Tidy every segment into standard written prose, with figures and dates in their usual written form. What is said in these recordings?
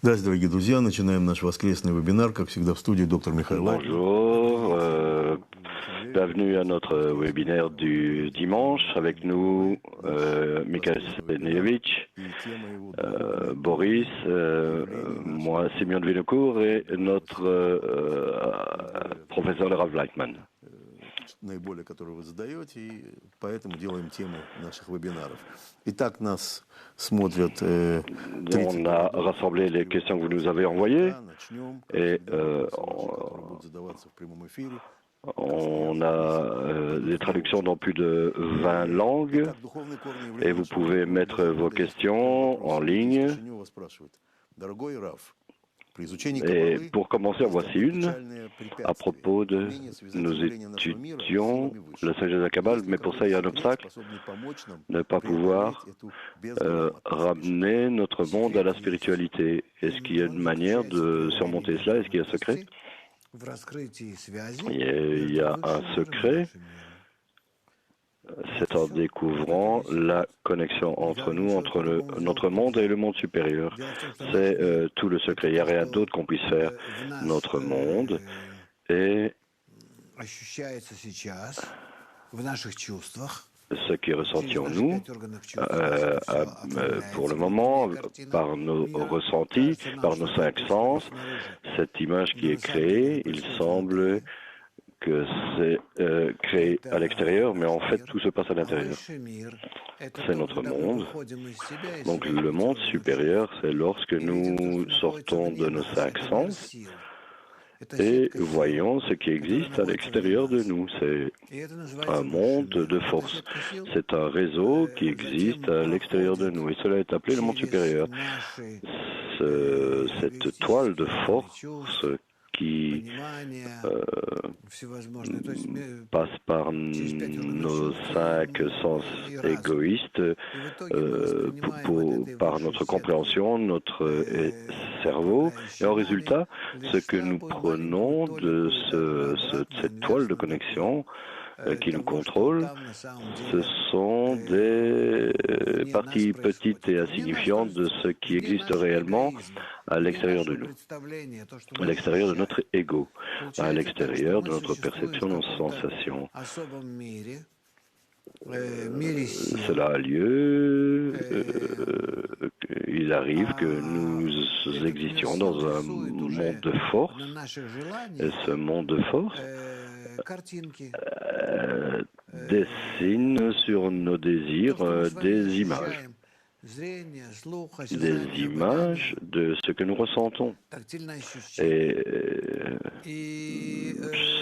Здравствуйте, дорогие друзья. Начинаем наш воскресный вебинар. Как всегда, в студии доктор Михаил Лайтман. Bonjour, bienvenue à notre webinaire du dimanche. Avec nous, Mikhail Seneyevich, Boris, moi, Simeon Vinocourt et notre professeur le Rav Leitman. Наиболее, которые вы задаете, и поэтому делаем темы наших вебинаров. Итак, нас смотрят... On a rassemblé les questions que vous nous avez envoyées et on a des traductions dans plus de 20 langues et vous pouvez mettre vos questions en ligne. Et pour commencer, en voici une à propos de nous étudions la sagesse de la Kabbale, mais pour ça il y a un obstacle, ne pas pouvoir ramener notre monde à la spiritualité. Est-ce qu'il y a une manière de surmonter cela? Est-ce qu'il y a un secret? Il y a un secret. C'est en découvrant la connexion entre nous, entre notre monde et le monde supérieur. C'est tout le secret. Il n'y a rien d'autre qu'on puisse faire. Notre monde et ce qui est ressenti en nous, pour le moment, par nos ressentis, par nos 5 sens, cette image qui est créée, il semble que c'est créé à l'extérieur, mais en fait tout se passe à l'intérieur. C'est notre monde. Donc le monde supérieur, c'est lorsque nous sortons de nos 5 sens et voyons ce qui existe à l'extérieur de nous. C'est un monde de force. C'est un réseau qui existe à l'extérieur de nous et cela est appelé le monde supérieur. Cette toile de force qui passe par nos 5 sens égoïstes, par notre compréhension, notre cerveau, et en résultat, ce que nous prenons de cette toile de connexion qui nous contrôle, ce sont des parties petites et insignifiantes de ce qui existe réellement à l'extérieur de nous, à l'extérieur de notre ego, à l'extérieur de notre perception, de nos sensations. Cela a lieu, il arrive que nous existions dans un monde de force, et ce monde de force dessine sur nos désirs des images de ce que nous ressentons. Et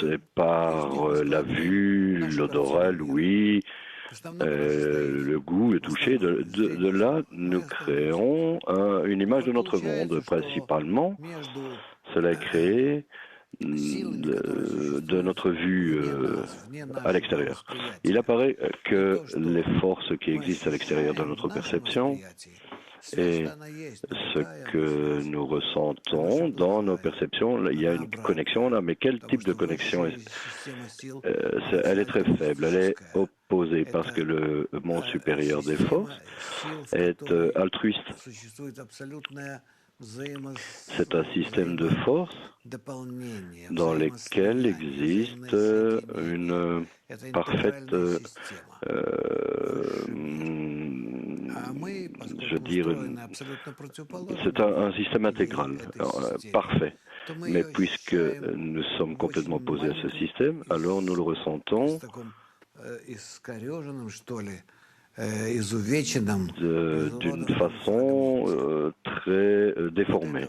c'est par la vue, l'odorat, l'ouïe, le goût, le toucher. De là, nous créons une image de notre monde. Principalement, cela est créé de notre vue à l'extérieur. Il apparaît que les forces qui existent à l'extérieur de notre perception et ce que nous ressentons dans nos perceptions, il y a une connexion là, mais quel type de connexion elle est très faible, elle est opposée parce que le monde supérieur des forces est altruiste. C'est un système de force dans lequel existe une parfaite, c'est un système intégral, parfait. Mais puisque nous sommes complètement opposés à ce système, alors nous le ressentons d'une façon très déformée,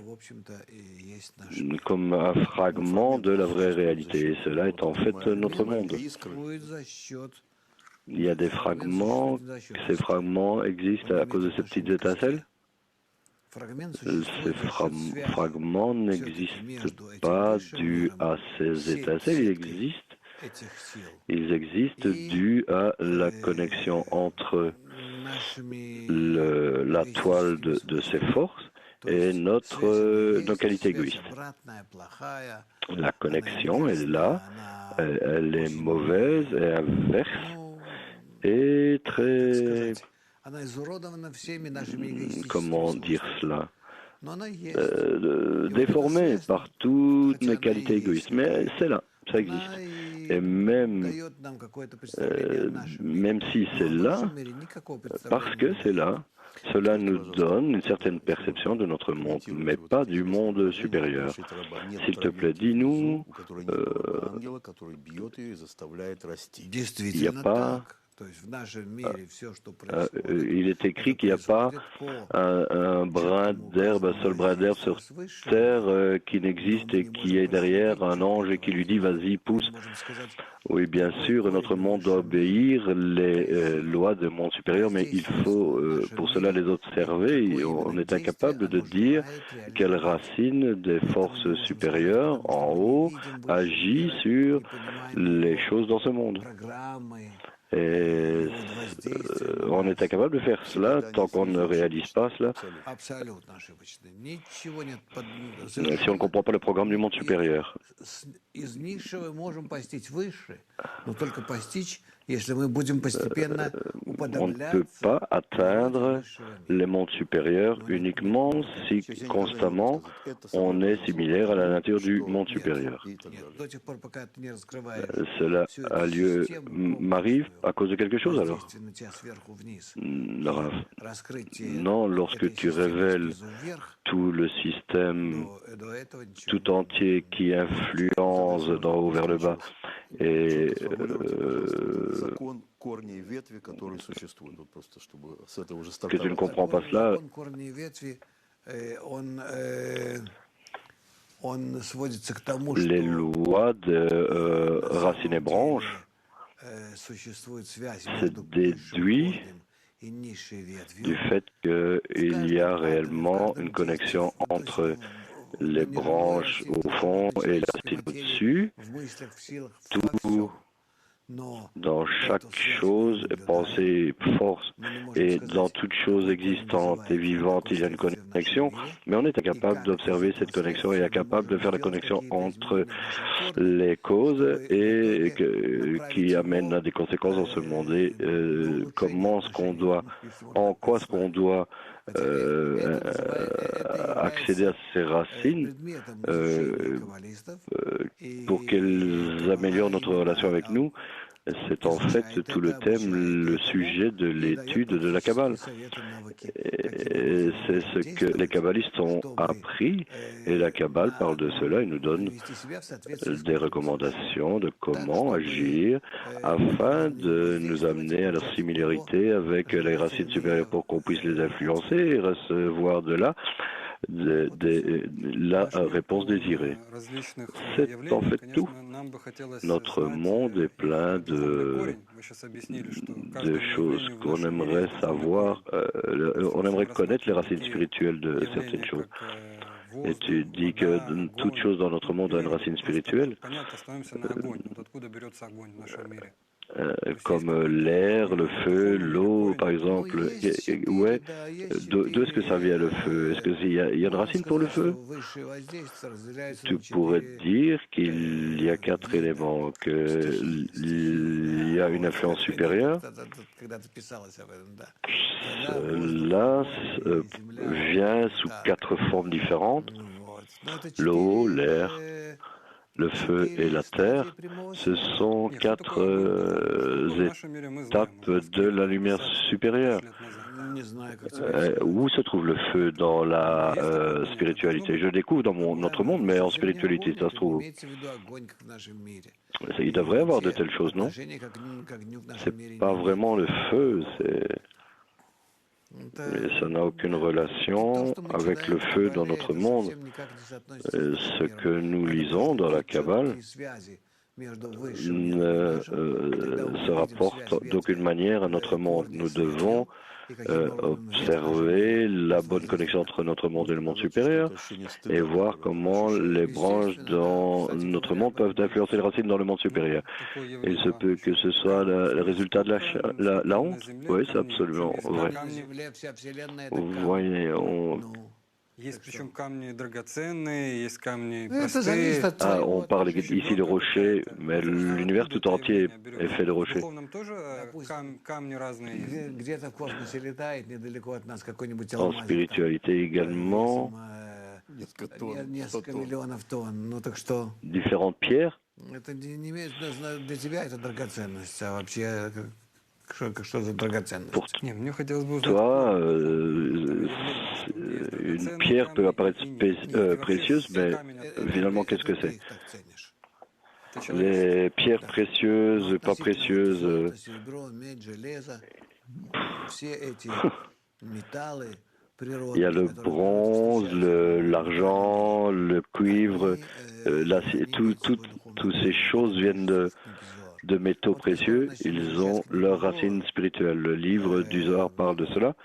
comme un fragment de la vraie réalité. Et cela est en fait notre monde. Il y a des fragments, ces fragments existent à cause de ces petites étincelles. Ces fragments n'existent pas dus à ces étincelles, ils existent dus à la connexion entre la toile de ces forces et nos qualités égoïstes. La connexion est là, elle est mauvaise et inverse et très... Comment dire cela? déformée par toutes mes qualités égoïstes. Mais c'est là, ça existe. Et même si c'est là, parce que c'est là, cela nous donne une certaine perception de notre monde, mais pas du monde supérieur. S'il te plaît, dis-nous, il n'y a pas... il est écrit qu'il n'y a pas un brin d'herbe, un seul brin d'herbe sur terre qui n'existe et qui est derrière un ange et qui lui dit vas-y, pousse. Oui, bien sûr, notre monde doit obéir les lois du monde supérieur, mais il faut pour cela les observer. Et on est incapable de dire quelle racine des forces supérieures en haut agit sur les choses dans ce monde. Et on est incapable de faire cela tant qu'on ne réalise pas cela. Si on ne comprend pas le programme du monde supérieur. On ne peut pas atteindre les mondes supérieurs uniquement si constamment on est similaire à la nature du monde supérieur. Cela a lieu, m'arrive à cause de quelque chose alors? Non, lorsque tu révèles tout le système tout entier qui influence d'en haut vers le bas et que tu ne comprends pas cela, les lois de racines et branches se déduisent du fait qu'il y a réellement une connexion entre les branches au fond et la racine au-dessus. Tout dans chaque chose, pensée, force, et dans toute chose existante et vivante, il y a une connexion, mais on est incapable d'observer cette connexion et incapable de faire la connexion entre les causes et qui amènent à des conséquences dans ce monde. Et comment est-ce qu'on doit, en quoi est-ce qu'on doit accéder à ces racines pour qu'elles améliorent notre relation avec nous? C'est en fait tout le thème, le sujet de l'étude de la Kabbale. Et c'est ce que les kabbalistes ont appris, et la Kabbale parle de cela et nous donne des recommandations de comment agir afin de nous amener à leur similarité avec les racines supérieures pour qu'on puisse les influencer et recevoir de là la réponse désirée. C'est en fait tout. Notre monde est plein de choses qu'on aimerait savoir. On aimerait connaître les racines spirituelles de certaines choses. Et tu dis que toute chose dans notre monde a une racine spirituelle. Comme l'air, le feu, l'eau, par exemple. Ouais, d'où est-ce que ça vient le feu? Est-ce qu'il y a une racine pour le feu? Tu pourrais dire qu'il y a 4 éléments, qu'il y a une influence supérieure. Cela vient sous 4 formes différentes. L'eau, l'air, le feu et la terre, ce sont 4 étapes de la lumière supérieure. Où se trouve le feu dans la spiritualité? Je découvre dans notre monde, mais en spiritualité, ça se trouve. Il devrait y avoir de telles choses, non? C'est pas vraiment le feu, mais ça n'a aucune relation avec le feu dans notre monde. Ce que nous lisons dans la Kabbale ne se rapporte d'aucune manière à notre monde. Nous devons observer la bonne connexion entre notre monde et le monde supérieur et voir comment les branches dans notre monde peuvent influencer les racines dans le monde supérieur. Il se peut que ce soit le résultat de la honte. Oui, c'est absolument vrai. Vous voyez, Есть причем камни драгоценные, есть камни Ну, это зависит простые. от Ah, твоего on parle отношения. ici de rochers, mais l'univers tout entier est fait de В rochers. духовном тоже камни разные есть. Где-то в космосе летает недалеко от нас какой-нибудь En алмазик. spiritualité également, Несколько тонн, 100 Несколько тонн. миллионов тонн. Ну так что? différentes pierres. Это не имеет для тебя это драгоценность, а вообще что за драгоценность? Pour Не, мне хотелось бы узнать. toi, une pierre peut apparaître précieuse, mais finalement, qu'est-ce que c'est? Les pierres précieuses, pas précieuses, il y a le bronze, l'argent, le cuivre, l'acier, toutes ces choses viennent de métaux précieux. Ils ont leurs racines spirituelles. Le livre du Zohar parle de cela.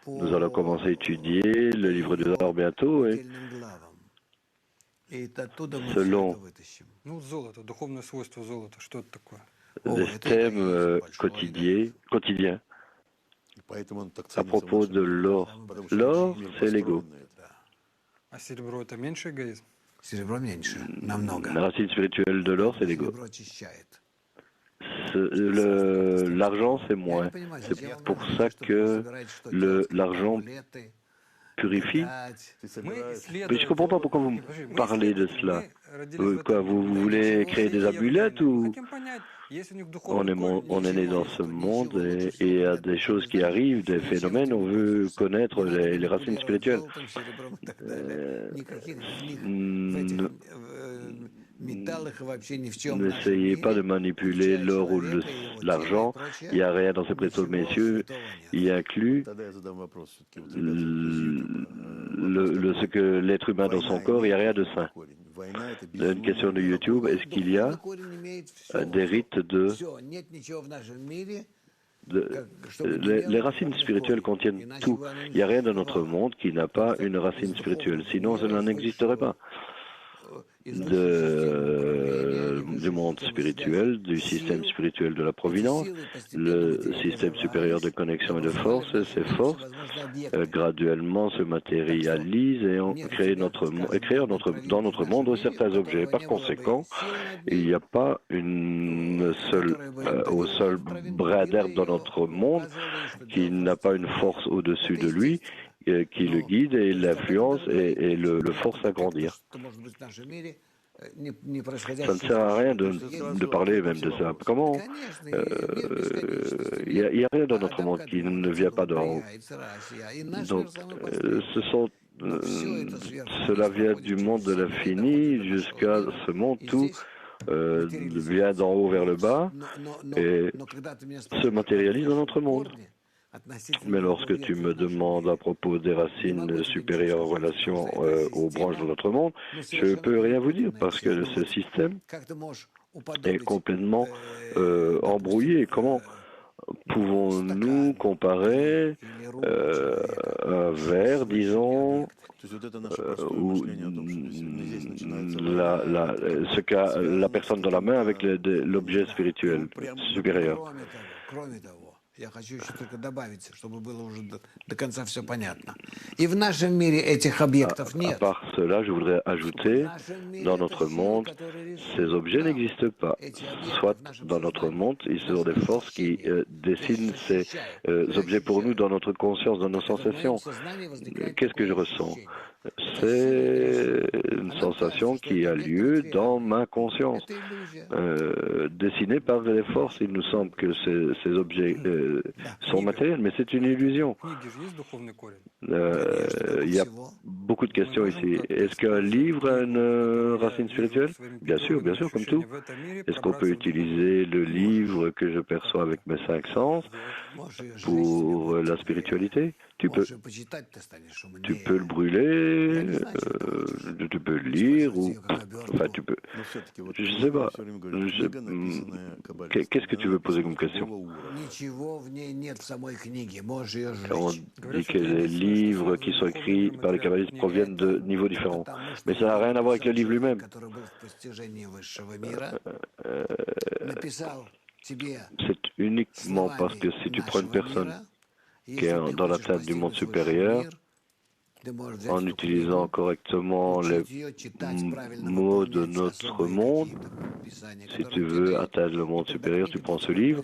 Nous allons commencer à étudier le livre du Zohar bientôt. Et selon Ну, золото, духовное свойство золота, что это такое? des thèmes quotidiens. И поэтому он так À ценится propos в de нашем l'or, мире, потому что l'or, наш мир c'est l'ego. построен на это. А серебро это меньше эгоизм? Серебро меньше, намного. La racine spirituelle de l'or, c'est l'ego. Серебро очищает. L'argent, c'est moins. C'est pour ça que l'argent purifie. Ты Мы собираешь исследователи. Mais je ne comprends pas pourquoi vous Мы me parlez de cela. родились в Quoi, этом vous мире. voulez créer des amulettes ou Хотим понять, есть у них on духовный on est né корень. dans ce monde et il y a des choses qui arrivent, des phénomènes, on veut connaître les racines spirituelles. N'essayez pas de manipuler l'or ou l'argent. Il n'y a rien dans ces précieux messieurs. Il inclut Тогда я задам вопрос все-таки. Вот, ребята, ce que l'être humain dans son corps, il n'y a rien de saint. корень. Война это Une question de YouTube, est-ce qu'il y a des rites les racines spirituelles contiennent tout. Il n'y a rien dans notre monde qui n'a pas une racine spirituelle. Sinon, cela n'existerait pas. Du monde spirituel, du système spirituel de la providence, le système supérieur de connexion et de force, et ces forces graduellement se matérialisent et créent dans notre monde certains objets. Par conséquent, il n'y a pas au seul brin d'herbe dans notre monde qui n'a pas une force au-dessus de lui qui le guide et l'influence et le force à grandir. Ça ne sert à rien de parler même de ça. Comment il n'y a rien dans notre monde qui ne vient pas d'en haut. Donc, cela vient du monde de l'infini jusqu'à ce monde, tout vient d'en haut vers le bas et se matérialise dans notre monde. Mais lorsque tu me demandes à propos des racines supérieures en relation aux branches de notre monde, je ne peux rien vous dire parce que ce système est complètement embrouillé. Comment pouvons-nous comparer un verre, disons, ou ce qu'a la personne dans la main avec l'objet spirituel supérieur? Я хочу еще только добавить, чтобы было уже до конца все понятно. И в нашем мире этих объектов À нет. part cela, je voudrais ajouter, dans notre monde, ces objets n'existent pas. Soit dans notre monde, ils sont des forces qui dessinent ces objets pour nous dans notre conscience, dans nos sensations. Qu'est-ce que je ressens? C'est une sensation qui a lieu dans ma conscience, dessinée par les forces. Il nous semble que ces objets sont matériels, mais c'est une illusion. Il y a beaucoup de questions ici. Est-ce qu'un livre a une racine spirituelle? Bien sûr, comme tout. Est-ce qu'on peut utiliser le livre que je perçois avec mes 5 sens pour la spiritualité? Tu peux le brûler, tu peux le lire, ou enfin tu peux. Je ne sais pas. Qu'est-ce que tu veux poser comme question? On dit que les livres qui sont écrits par les kabbalistes proviennent de niveaux différents. Mais ça n'a rien à voir avec le livre lui-même. C'est uniquement parce que si tu prends une personne qui est dans la tête du monde supérieur, en utilisant correctement les mots de notre monde. Si tu veux atteindre le monde supérieur, tu prends ce livre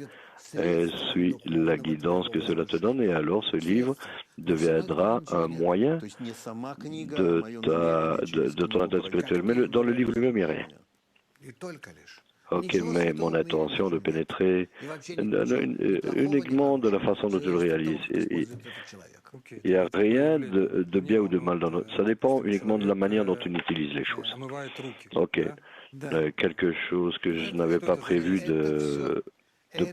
et suis la guidance que cela te donne, et alors ce livre deviendra un moyen То есть не сама книга, de, мое de ton atteinte spirituelle. Mais dans le livre lui-même, il n'y a rien. И только лишь. Ok, mais mon intention de pénétrer uniquement de la façon dont tu le réalises. Окей. Il n'y a Это rien проявление de bien ou de гнева, mal dans вот, notre... Ça dépend uniquement de la человек, manière dont tu utilises les choses. омывает руки. Ok, Да? quelque chose que je n'avais pas prévu de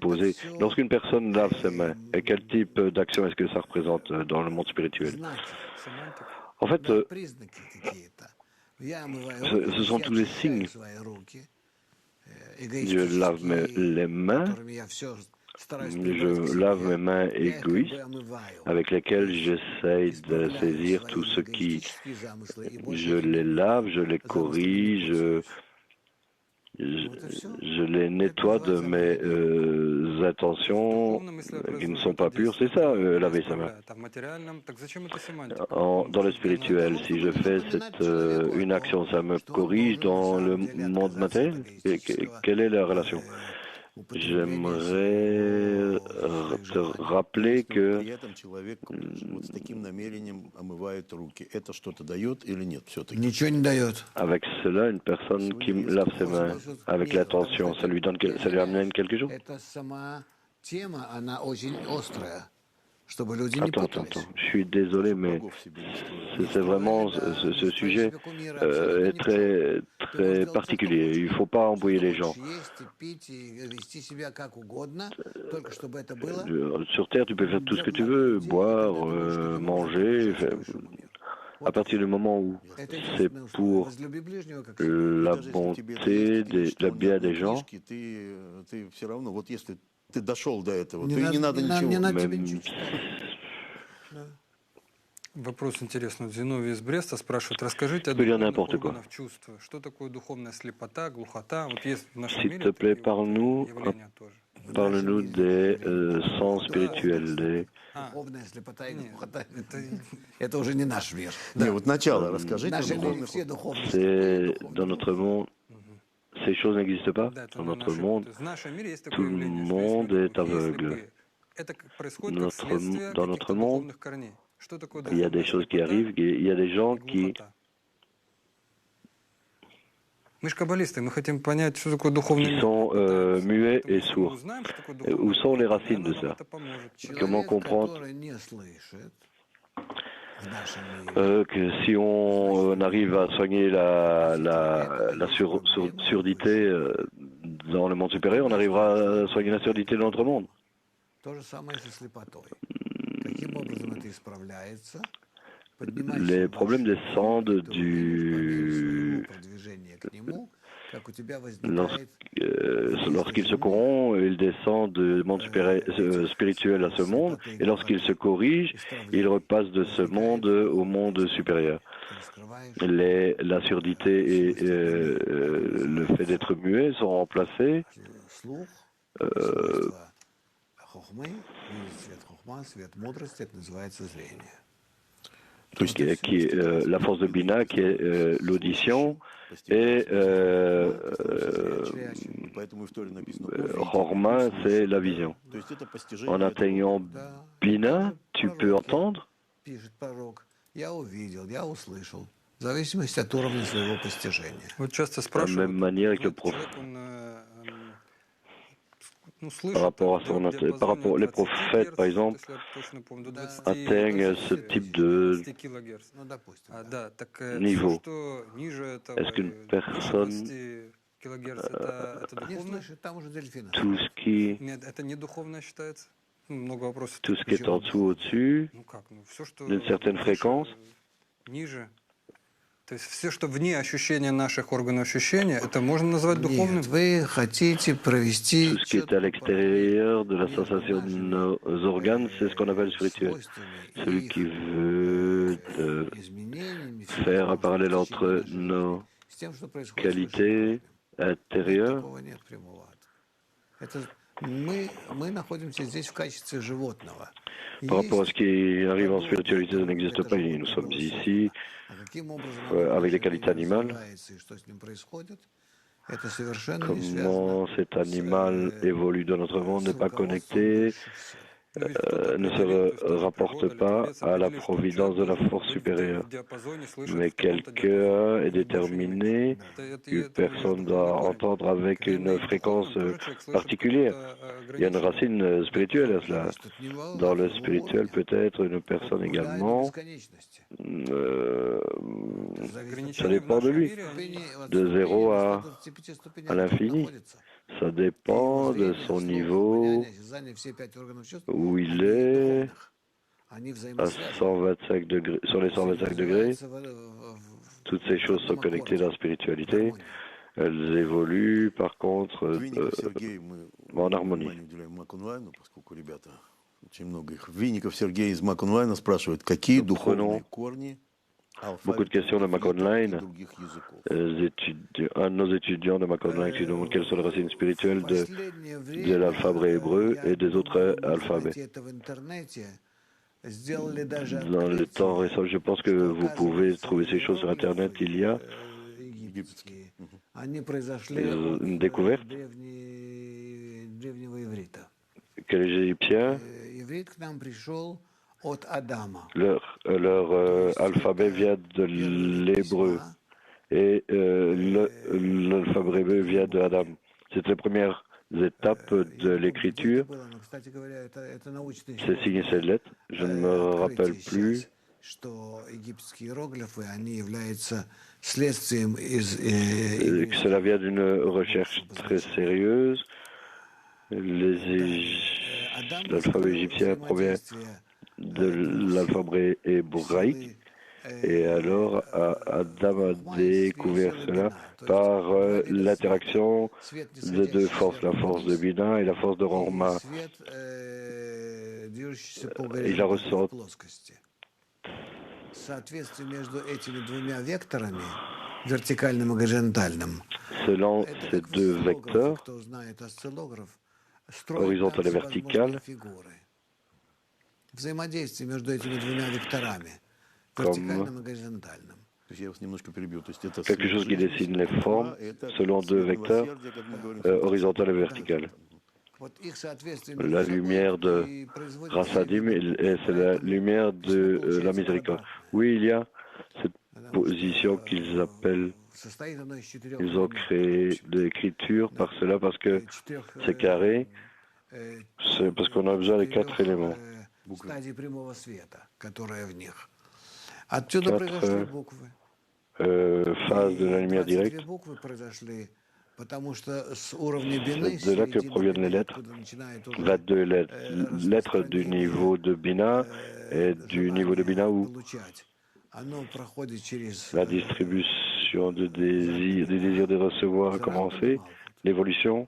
poser. все Lorsqu'une personne lave ses mains, et quel type d'action est-ce que ça représente dans le monde spirituel? знаки, Семантика. En fait, да, признаки какие-то. Я омываю руки, ce sont я tous les очищаю signes. свои руки, Je lave les mains, которыми я все стараюсь je прибрать к lave себе. mes mains Я их как бы égoïstes омываю. avec lesquelles j'essaye de Исправляю saisir свои tout ce qui... эгоистические замыслы, и больше Je этим les lave, je les замыслам не corrige, пользуюсь. je les nettoie de mes intentions qui ne sont pas pures. C'est ça, laver sa main. А в материальном, так зачем это семантика? Dans le spirituel, si je fais une action, ça me corrige dans le monde matériel. Quelle est la relation? J'aimerais te rappeler que при этом человек вот с таким намерением омывает руки. Это что-то дает или нет все-таки? Ничего не дает. avec cela, une personne qui lave ses mains avec l'intention, ça lui amène quelque chose? Это сама тема, она очень острая, чтобы люди не Attends, путались. je suis désolé, mais Врагов себе не строить. c'est vraiment ce sujet est très, très particulier. Il ne faut pas embrouiller les gens. Есть и пить, и вести себя как угодно, только чтобы это было. Sur Terre, tu peux faire tout ce que tu veux, boire, manger. À partir du moment où Это c'est единственное условие. pour Возлюби ближнего как la Даже если тебе это bonté, есть книжки, le что bien нет des gens, книжки, ты все равно, вот если ты дошел до этого, Не то и надо- не надо не надо- ничего. не надо тебе même ничего читать. Вопрос интересный. Вот Зиновий из Бреста спрашивает, расскажите о Peut dire духовных n'importe quoi. органах чувства. Что такое духовная слепота, глухота? Вот есть в нашем S'il мире te plaît, такие вот parle-nous, явления тоже. parle-nous des sens spirituels, des... Духовная слепота и Нет, глухота. это- Это уже не наш мир. Не, вот начало расскажите. В о нашем мире духовных все духовные C'est dans notre monde, ces choses n'existent pas. Да, это Dans на notre ошибку. monde, То есть в нашем мире есть tout такое le явление, что monde есть est люди глухие, aveugle. слепые. Это происходит как Notre- следствие dans notre каких-то monde, духовных корней. Что такое il y a des духовная choses qui слепота arrivent, il y a des gens и qui... глухота? Мы же каббалисты, мы хотим понять, что такое духовный qui мир. sont muets Поэтому et если мы sourds. узнаем, что такое Où духовный sont les мир, racines de наверное, нам ça? это поможет. Comment Человек, comprendre который не слышит в нашем мире, que si on arrive à soigner la surdité dans le monde supérieur, on arrivera à soigner la surdité dans notre monde. то же самое со слепотой. Каким образом это исправляется? Les problèmes descendent du... Lorsqu'il se corrompt, il descend du monde spirituel à ce monde, et lorsqu'il se corrige, il repasse de ce monde au monde supérieur. La surdité et le fait d'être muet sont remplacés qui est la force de Bina, qui est l'audition, et Horma, c'est la vision. En atteignant Bina, tu peux entendre. Вот часто De la спрашивают, même manière que le человек, он, ну, слышит, par rapport à в son диапазоне par rapport les 20 prophètes, par герц, exemple, если я точно помню, до 20, atteignent ce type de 20 килогерц. Ну, допустим, да. Да, так Niveau. все, что ниже этого, Est-ce qu'une выше personne 20 килогерц, это Не духовно? слышит, там уже дельфины. tout ce qui Нет, это не духовно считается? Ну, много вопросов. tout ce qui est en dessous, au-dessus, Ну как, ну все, что d'une certaine выше, fréquence. ниже. То есть все, что вне ощущения наших органов ощущения, это можно назвать духовным? Нет, вы хотите провести tout ce qui est à l'extérieur de la sensation de nos organes, c'est ce qu'on appelle spirituel. Celui qui veut faire un parallèle entre nos qualités intérieures, Мы находимся здесь в качестве животного. Par rapport à ce Есть qui arrive en подобие spiritualité, ça того, n'existe как это pas. Nous животное sommes было ici создано. А каким образом оно в avec des нашем qualités мире animales. развивается и что с ним происходит, это совершенно не связано Comment cet с animal évolue dans notre monde n'est pas руководством connecté, высших сил. Но ведь кто-то ne определил, то se есть та же rapporte природа или pas Творец à la определил, что providence человек de la должен force быть supérieure. в диапазоне, слышать Mais в таком-то диапазоне, quelqu'un est и ни больше, ни меньше. déterminé, И une это мы personne в doit духовной торе. entendre avec Когда une мы в fréquence духовном, тоже человек слышит в particulière. каком-то Il y a une ограниченном. racine spirituelle à cela. Зависит от него, Dans от le его spirituel, уровня, peut-être une от personne нуля и до également, бесконечности. То есть ça ограничения в dépend de нашем lui, мире, они... de 0 на à 125 ступенях, à где он l'infini. находится. Ça И его dépend de зрение, son слух, niveau, обоняние, осязание, все 5 органов чувств, où il они est, духовных, они à взаимосвязаны. 125 degrés, sur les Все это 125 degrés. развивается Toutes ces в choses sont одном connectées dans la аккорде, в spiritualité. гармонии. Elles évoluent, par contre, Винников Сергей, мы en harmonie. внимание уделяем Мак Онлайну, поскольку ребята очень много их. Винников Сергей из Мак Онлайна спрашивает, какие Nous духовные prenons корни beaucoup de questions de Mac иврита и Online. других языков. Un de nos étudiants de Mac Online qui demande quelles sont les racines spirituelles В последнее de l'alphabet hébreu время, et des autres можно alphabets. найти это в интернете, сделали даже Dans le temps récent, je pense que что, vous pouvez оказывается, trouver ces choses sur Internet. Il y a египетские, они произошли une от découverte древнего иврита. que les Égyptiens, Иврит к нам пришел от Адама. leur alphabet vient de l'hébreu et l'alphabet hébreu vient de Adam. C'est les premières étapes de l'écriture. C'est signé cette lettre. Je ne me rappelle plus. Что египетские иероглифы, они являются следствием из Que cela vient d'une recherche très sérieuse. L'alphabet égyptien provient de l'alphabet hébraïque. Et alors, Adam a découvert cela par l'interaction de deux forces, la force de Bina et la force de Rorma. Il a ressenti Соответствие между этими двумя векторами, вертикальным и горизонтальным, selon это ces как deux осциллографы, vecteurs, кто знает осциллограф, строит horizontal et там vertical, всевозможные фигуры. Взаимодействие между этими двумя векторами, comme вертикальным и горизонтальным. То есть я вас немножко перебью. То есть это quelque chose qui dessine les formes selon deux vecteurs, horizontal et vertical. Вот их соответствие La между собой lumière de и производит Rasadim, эффект. et c'est la Поэтому lumière всё de получается la miséricorde. квадратное. Oui, il y a cette Потому position что, qu'ils appellent, состоит оно из 4 ils ont элементов, créé в общем-то. de l'écriture par cela, parce que Четырех, c'est carré, э, c'est parce qu'on a besoin des 4 четырех, éléments. стадий прямого света, которые в них. Отсюда Quatre, произошли буквы. Phase de la lumière 22 directe. буквы произошли, потому что с уровня Бины, C'est de là que proviennent les lettres. 22 lettres du niveau de Bina et du niveau de Bina où оно проходит через la distribution des désirs de recevoir a commencé, l'évolution.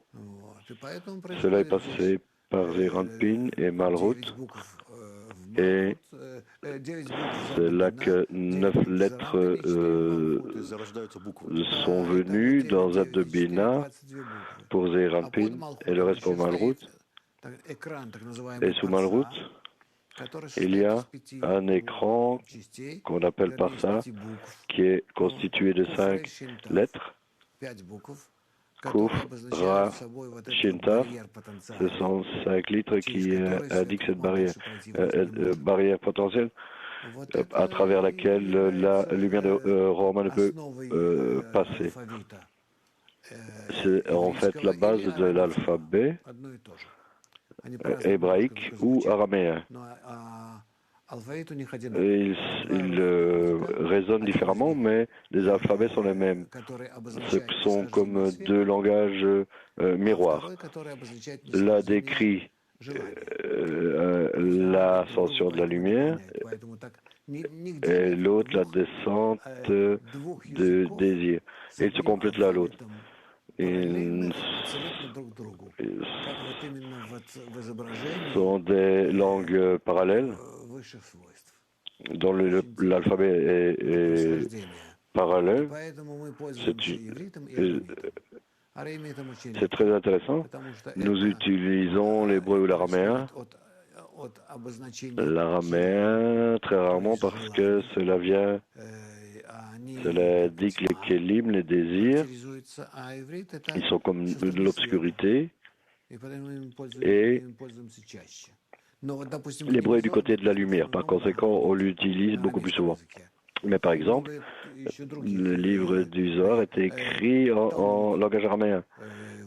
Cela est passé par Zeranpin et Malrut. Et c'est là que 9 lettres sont venues dans Z de Bina pour Zeranpin et le reste pour Malrut. Et sous Malrut, il y a un écran qu'on appelle Parsa, qui est constitué de 5 lettres. Kuf, Ra, Shinta, ce sont 5 lettres qui indiquent cette barrière potentielle à travers laquelle la lumière de Roma ne peut passer. C'est en fait la base de l'alphabet hébraïque ou araméen. Ils résonnent différemment, mais les alphabets sont les mêmes. Ce sont comme deux langages miroirs. L'un décrit l'ascension de la lumière et l'autre la descente de désir. Et ils se complètent l'un l'autre. Ils sont des langues parallèles dont l'alphabet est parallèle. Арамей там очень C'est редко, très intéressant. потому что Nous это utilisons l'hébreu ou l'araméen. от обозначения L'araméen, très rarement, parce que cela vient, они cela как бы dit que les тьма kélim, les désirs, характеризуются, а иврит это ils sont comme со de стороны света, l'obscurité, и поэтому et им пользуемся чаще. Но вот, допустим, l'hébreu est книга du côté Зоар de la написана lumière. в Par основном conséquent, on l'utilise на beaucoup plus арамейском souvent. языке. Mais par И exemple, много еще других le livre du Zohar était écrit en langage araméen.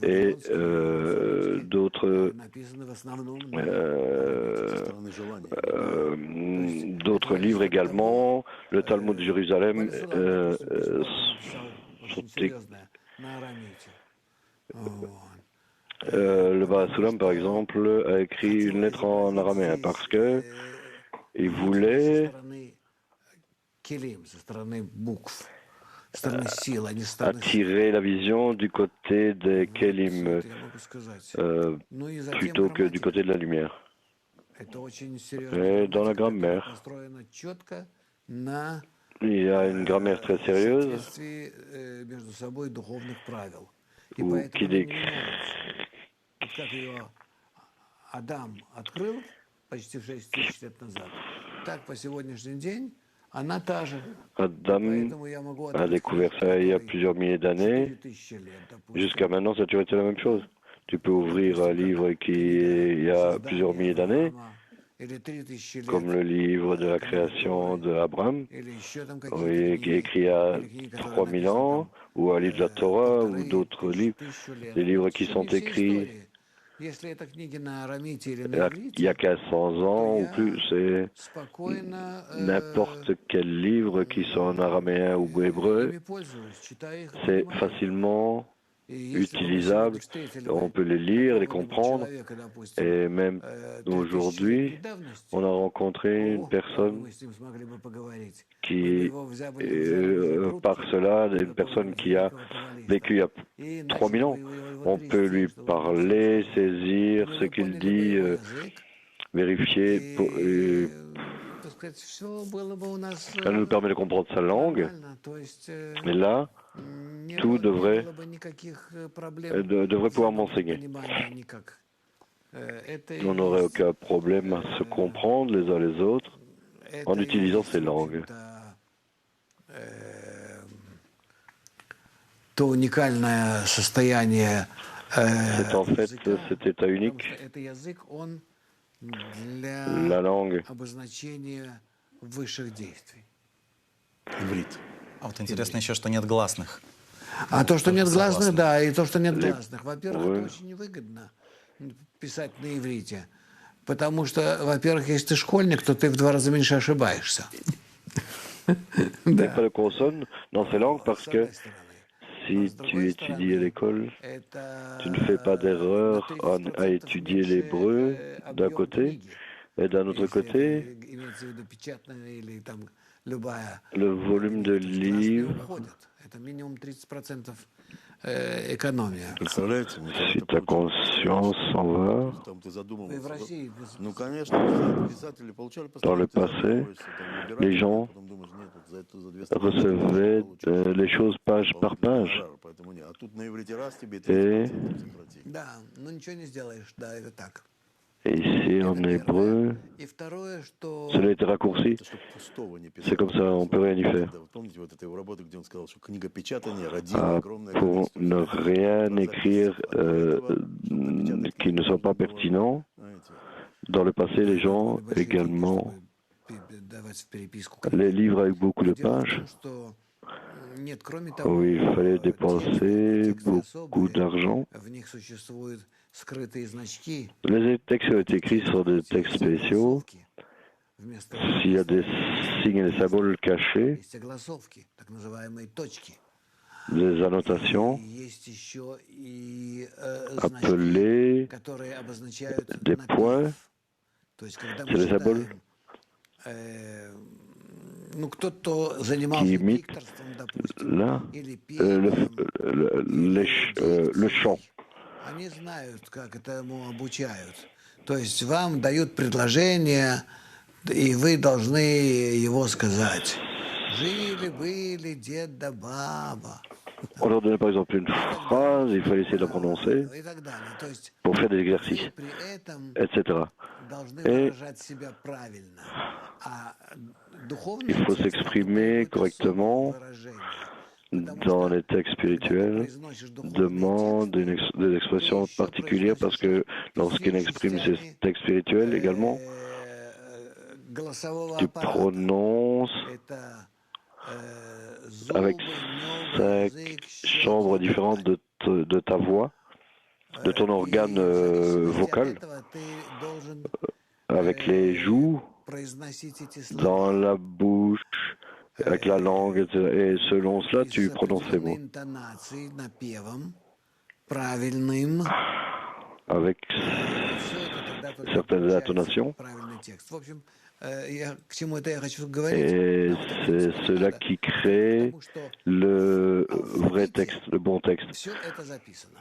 Et d'autres написаны в основном на Со euh, стороны желания. d'autres livres également. Le Talmud de Jérusalem Балисулам, допустим, письмо он написал sont очень серьезное на арамейте. Вот. le Baal Потому Sulam, par что exemple, a écrit une хотел lettre en araméen изобразить parce здесь que il не со voulait стороны келим, со стороны букв, со стороны сил, а не со стороны attirer la vision du côté des света. Kélim Вот это я могу сказать. Ну и затем plutôt que du côté de la lumière. это очень серьезная Et dans la которая grammaire, построена четко на il y a une grammaire très sérieuse соответствии между собой духовных правил. И où, поэтому qui она не décrit меняется. Вот как ее Адам открыл почти 6 тысяч лет назад, так по сегодняшний день она та же. Adam Поэтому я могу a открыть découvert книгу, ça il y a которой plusieurs milliers d'années. 4000 лет, допустим. Jusqu'à maintenant, ça a toujours été la même chose. Tu peux ouvrir un livre qui il y a plusieurs milliers d'années, Или 3000 лет, comme le livre de la création d'Abraham, или еще там какие-то qui est книги, écrit il y a или книги, которые 3000 написаны ans, там, ou un livre de la Torah, ou 1500, d'autres livres, 1000 лет. des livres В qui sont течение всей écrits истории. Если это книги на арамите или il на y a иврите, 1500 ans ou plus. C'est спокойно n'importe quel livre qui soit en araméen ou hébreu, ими пользуюсь, читаю их и c'est понимаю. facilement И если бы вы utilisable. сегодня встретили On бы peut les lire, les какого-нибудь comprendre. человека, допустим, Et même 3000 лет aujourd'hui, давности, on a rencontré une как бы personne мы с ним смогли бы поговорить. Мы бы qui, его взяли бы за par грудки, cela, как une personne какого-нибудь qui a великого каббалиста, vécu il y a и 3000 начали ans, бы его on peut трясти, lui чтобы он parler, сказал. saisir Мы ce бы qu'il поняли бы dit, его язык, vérifier. и, так сказать, все было бы у нас Ça nous permet de comprendre sa langue. нормально. То есть Et là, tout не devrait, было бы никаких проблем devrait pouvoir m'enseigner. взаимопонимания никак. Это и On n'aurait есть, aucun problème à se comprendre les uns les autres это en и utilisant есть, ces в langues. общем-то, то уникальное состояние C'est en fait языка, cet état потому unique. что это язык, он La для langue, обозначения высших действий. Иврит. А вот интересно еще, что нет гласных. А то, что нет Согласен. гласных, да, и то, что нет Леп- гласных. Во-первых, Ой. это очень невыгодно писать на иврите. Потому что, во-первых, если ты школьник, то ты в 2 раза меньше ошибаешься. il n'y a pas de consonne dans ces langues parce С que одной стороны. si С другой tu étudies à l'école, это tu ne fais pas d'erreur à 30% étudier меньше, l'hébreu d'un объем côté, книги. et d'un autre Если côté, это имеется в виду печатная или там любая. le volume de То есть гласные livres. уходят. Это минимум 30% экономия. Представляете? мне Si когда ta ты получаешь conscience s'en va, там ты Вы в задумывался. России Ну, конечно, писатели получали Dans le постоянно, ты passé, задумываешься, там, выбираешь, les gens потом думаешь, нет, вот за это за 2 страницы recevaient получишь les choses page par дополнительный page. гонорар, поэтому нет. А тут на иврите раз тебе Et, 30% сократили. Да, ну ничего не сделаешь, да, это так. et ici, Это en первое. hébreu, И второе, что cela a été raccourci. Это чтобы пустого не писать. C'est comme ça, on peut rien y faire. Да, вот помните вот этой его работы, где он сказал, что книгопечатание родило Ah, огромное pour количество ne rien записей, écrire а до этого, чтобы напечатать qui ne книгу, soit pas нужно было, pertinent. знаете, Dans le passé, les gens довольно большие деньги, également, чтобы давать в переписку. les livres avec beaucoup de Дело в pages, том, что нет, кроме того, où il fallait тексты, dépenser тексты beaucoup особые, d'argent. в них существуют скрытые значки. Les textes ont été écrits sur des textes spéciaux. Вместо S'il y a des signes et des symboles cachés, есть огласовки, так называемые точки. des annotations И есть еще и значки, appelées которые обозначают des points. напев. То есть, когда C'est мы les symboles читаем, ну, кто-то занимался qui imitent дикторством, допустим, là или пением, le chant. они знают, как этому обучают. То есть вам дают предложение, и вы должны его сказать. Жили-были дед да баба. On leur donnait par exemple une phrase, il fallait essayer de la prononcer и так далее. То есть pour faire des вы exercices, при этом etc. должны Et выражать себя правильно. А духовный il faut текст, оно s'exprimer требует особого correctement выражения. Потому dans что les textes когда ты spirituels, произносишь духовные demande тексты, des ты expressions еще particulières parce произносишь que их lorsqu'il всеми exprime ces частями textes spirituels également, голосового tu аппарата. prononces Это avec зубы, небо, 5 язык, chambres щеки и так différentes далее. de ta voix, de ton organe И в зависимости от vocal, этого ты должен avec les joues, произносить эти dans слова. la bouche, avec la langue, etc. Et selon cela, И с tu prononces ces определенной mots. интонацией, напевом, правильным. Avec И все это тогда только certaines получается intonations. правильный текст. В общем, к чему это я хочу говорить? Et Нам это, в c'est принципе, не cela надо. qui crée Потому что le в vrai алфавите texte, le bon texte. все это записано.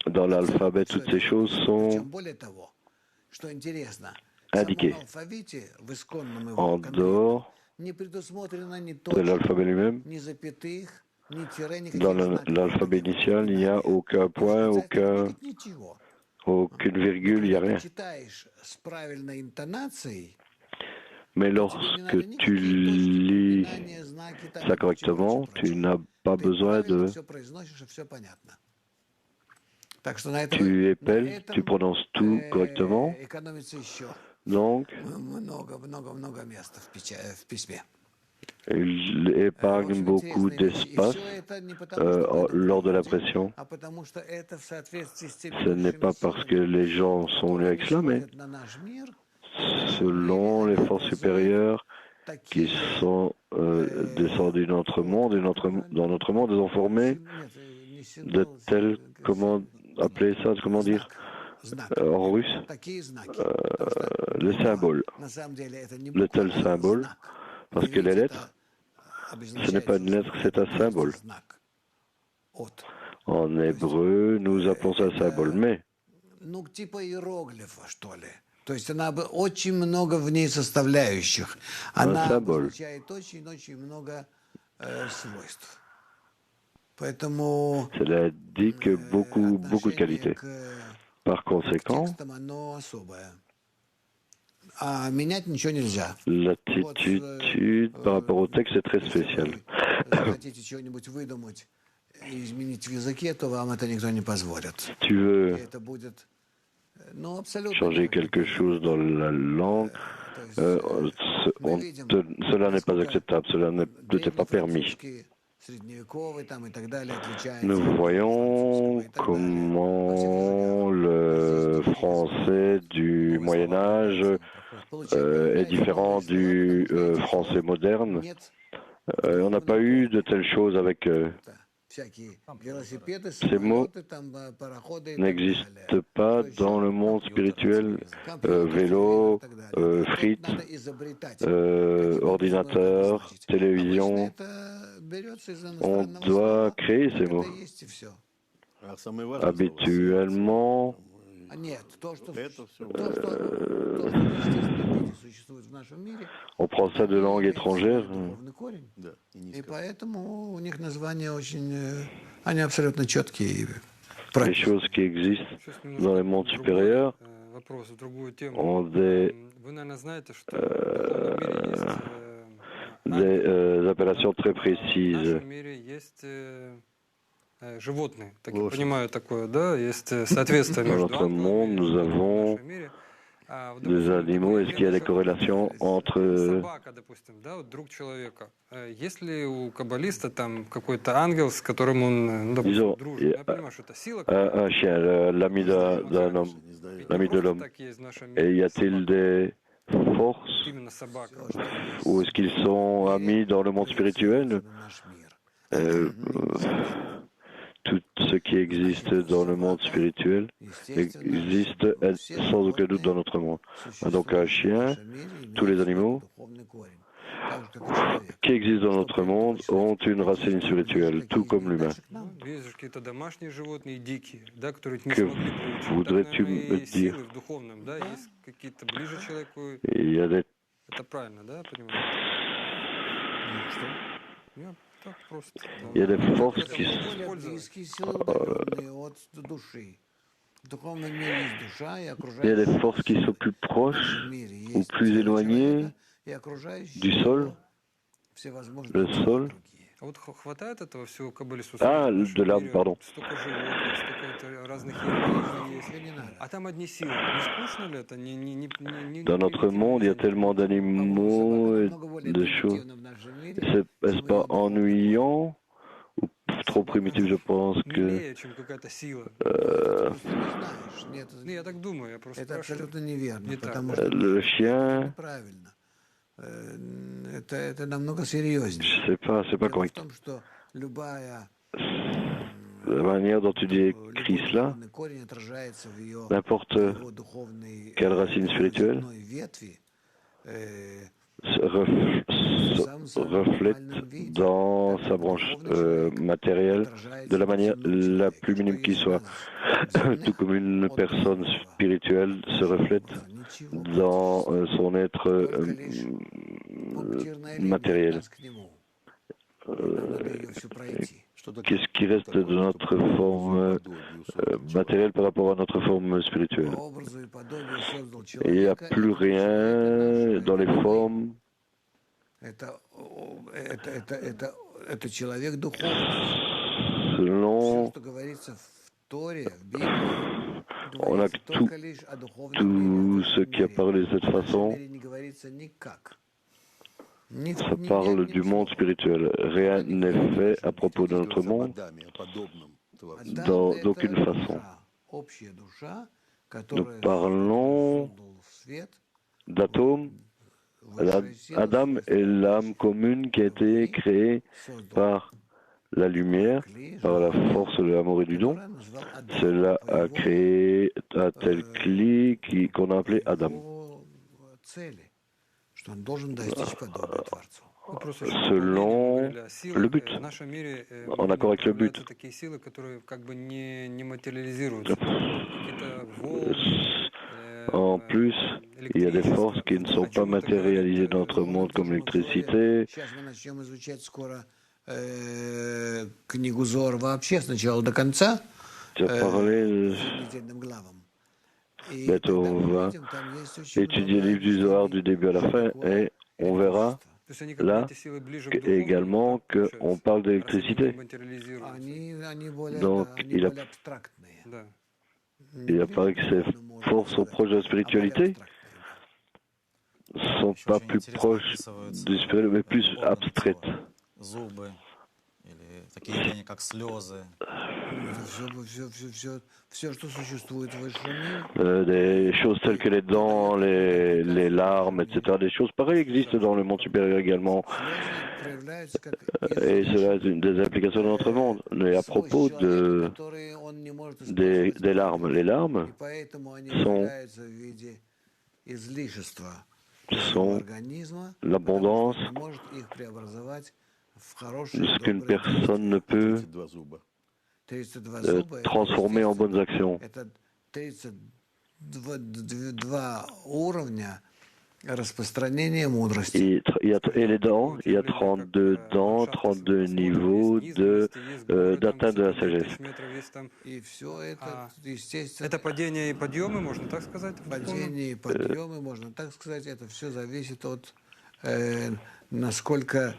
Dans l'alphabet, Всё toutes это ces choses записано. sont Причем более того, что интересно, в indiquées. самом алфавите, в исконном его En конкретном, dehors не предусмотрено ни de точек, l'alphabet lui-même, ни запятых, ни тире, dans никаких знаков l'alphabet initial, il n'y a aucun То есть point, нельзя этого видеть ничего. aucune Но virgule, il n'y a когда ты rien. читаешь с правильной интонацией, Mais то тебе не надо lorsque tu никакие точки, lis препинания, знаки там ça и прочее, correctement, tu n'as pas Ты besoin правильно de... все произносишь, и все понятно. Так что на Tu на épelles, tu этом prononces tout correctement, экономится еще donc много места в письме. il В épargne общем, beaucoup интересная вещь. И d'espace все это не потому, что по lors de доброй la воде, pression. а потому что это в соответствии с теми Ce n'est высшими pas parce que силами, les gens sont venus которые avec cela, mais нисходят на наш мир, и в нашем мире selon les они forces образуют supérieures qui такие sont descendues dans notre monde, et dans notre monde, ils ont formé de tels, comment appeler ça, comment dire en russe, такие знаки. le symbole, На самом деле это не le буква, tel а symbole, знак. parce Вы que les видите, lettres, это ce n'est pas обозначает, une lettre, что c'est это un symbole. знак. От. En hébreu, nous appelons ça un symbole, mais Ну, типа иероглифа, что ли. То есть она очень много в ней составляющих. Она symbole. обозначает очень много свойств. Поэтому cela indique beaucoup de qualités. Par к conséquent, текстам оно особое. А менять ничего нельзя. l'attitude par rapport au texte est très Если spéciale. вы захотите чего-нибудь выдумать и изменить в языке, то вам это никто не позволит. Si tu veux И это будет, ну, абсолютно changer никак не quelque chose dans la langue, cela n'est pas acceptable, cela ne t'est pas permis. Nous voyons comment le français du Moyen Âge est différent du français moderne. On n'a pas eu de telles choses avec ces mots n'existent pas dans le monde spirituel. Vélo, frites, ordinateur, télévision. On doit créer ces mots. А самое важное слово Habituellement, on prend ça de langue étrangère. Да, и И низкое. поэтому у них названия очень, они абсолютно четкие. и Les правильные. choses qui existent Сейчас dans les mondes supérieurs вопрос в другую тему. ont des, Вы, наверное, знаете, что в духовном мире есть des appellations très в précises. нашем мире есть животные, так я Лошадь. понимаю такое, да, есть соответствие Dans между notre monde, nous ангелами и avons в нашем мире. А в des animaux. Est-ce qu'il y a des corrélations entre собака, допустим, да, вот друг человека. Есть ли у каббалиста там какой-то ангел, с которым он, ну, допустим, Disons, дружит? Я понимаю, что это сила. un chien, l'ami d'un homme, Не знаю. l'ami de l'homme? Так есть в нашем Et мире. y a-t-il des forces Именно собака. ou est-ce qu'ils sont amis dans le monde spirituel? Наш мир. Tout ce qui existe dans le monde spirituel existe sans aucun doute dans notre monde. Donc un chien, tous les animaux qui existent dans notre monde ont une racine spirituelle, tout comme l'humain. Ну, есть же какие-то домашние животные, дикие, да, которые не Que смогли приучить. voudrais-tu Так, наверное, me и силы dire? в духовном, да, есть какие-то ближе человеку. Et il y a des... Это правильно, да, я понимаю? Что? Я как просто. Il y a des forces Это qui, можно Более использовать. близкие силы, удаленные от души. В духовном мире есть душа и il y a окружающий des forces qui sont plus В proches нашем мире ou есть plus тело éloignées человека и окружающие du sol, его всевозможные le тела sol. другие. А вот хватает этого всего каббалисту? Ah, Смотрите, в de нашем l'âme, мире pardon. столько животных, столько разных явлений есть. Тебе не надо. А там одни силы. Не скучно ли это? Не Dans notre monde, il y a tellement По-моему, собака d'animaux et намного более de choses. примитивна в нашем мире, Est-ce чем pas ее духовный корень. ennuyant ou trop primitif? Je pense que милее, чем какая-то сила. Ты просто не знаешь. Нет, Ну, я так думаю, я просто это спрашиваю. абсолютно неверно, Не так, потому да? что le это chien, неправильно. Это намного серьезнее. je sais pas, c'est pas Дело в correct. том, что любая La manière dont tu décris любой cela, духовный корень отражается в ее n'importe его духовной quelle racine spirituelle земной ветви se reflète dans sa branche matérielle de la manière la plus minime qui soit. Tout comme une personne spirituelle se reflète dans son être matériel. Qu'est-ce qui reste de notre forme matérielle par rapport à notre forme spirituelle? Il n'y a plus rien dans les formes. Это человек духовный. Selon, Все, что говорится в Торе, в Библии, on a говорится только лишь о духовном tout ce мире. qui a parlé de cette В нашем façon, мире не говорится никак. Ни- ça ни- parle ни- du ни monde слова. spirituel. Rien n'est fait à propos de notre Говорится об monde Адаме, о подобном творце. Адам — d'aucune это façon. душа, общая душа, которая parlons создал свет, D'atomes. высшая сила, Adam est l'âme commune qui a été créée создал par la lumière, par la force de l'amour et du don. которая назвал Адам Cela по a его, créé un tel clic qu'on a appelé Adam. его цели, что он должен достичь подобия Творцу. Ну, просто Selon говорили о силах. le but. В нашем мире En accord avec le but. проявляются такие силы, которые как бы не материализируются. Какие-то волны. En plus, il y a des forces qui ne sont pas matérialisées dans notre monde comme l'électricité. Сейчас мы начнем изучать скоро книгу Зор вообще сначала до конца, Tu as parlé, недельным главам. И bientôt тогда on мы va увидим, там есть очень étudier le livre du Zohar du début à la fin et on verra То есть они как бы là эти силы ближе к духовному, également получается, qu'on parle раз они не d'électricité. материализируются. Они более, Donc, они il a- более абстрактные. Да. Il apparaît que ces forces sont proches de la spiritualité, sont Еще pas очень plus интересно proches описываются du spirituel, mais plus органы abstraites. тела. Зубы или такие явления, как слезы. Все, что существует в высшем мире, Des choses telles que les dents, les larmes, etc. Des choses pareilles existent dans le monde supérieur également. слезы проявляются как Et cela est une des applications de notre monde. Mais à propos человека, которые он не может des larmes, les larmes и поэтому они sont- являются в виде излишества sont организма, l'abondance потому что он не может их преобразовать в de хорошие, ce qu'une добрые personne ne peut 32 зуба. 32 зуба, это transformer en bonnes actions. Это 32 уровня распространения мудрости. Et les dents, il y a 32 dents, 32 niveaux d'atteinte de la sagesse. И все это, естественно, Это падение и подъемы, можно так сказать? в духовном? падения и подъемы, можно так сказать, это все зависит от насколько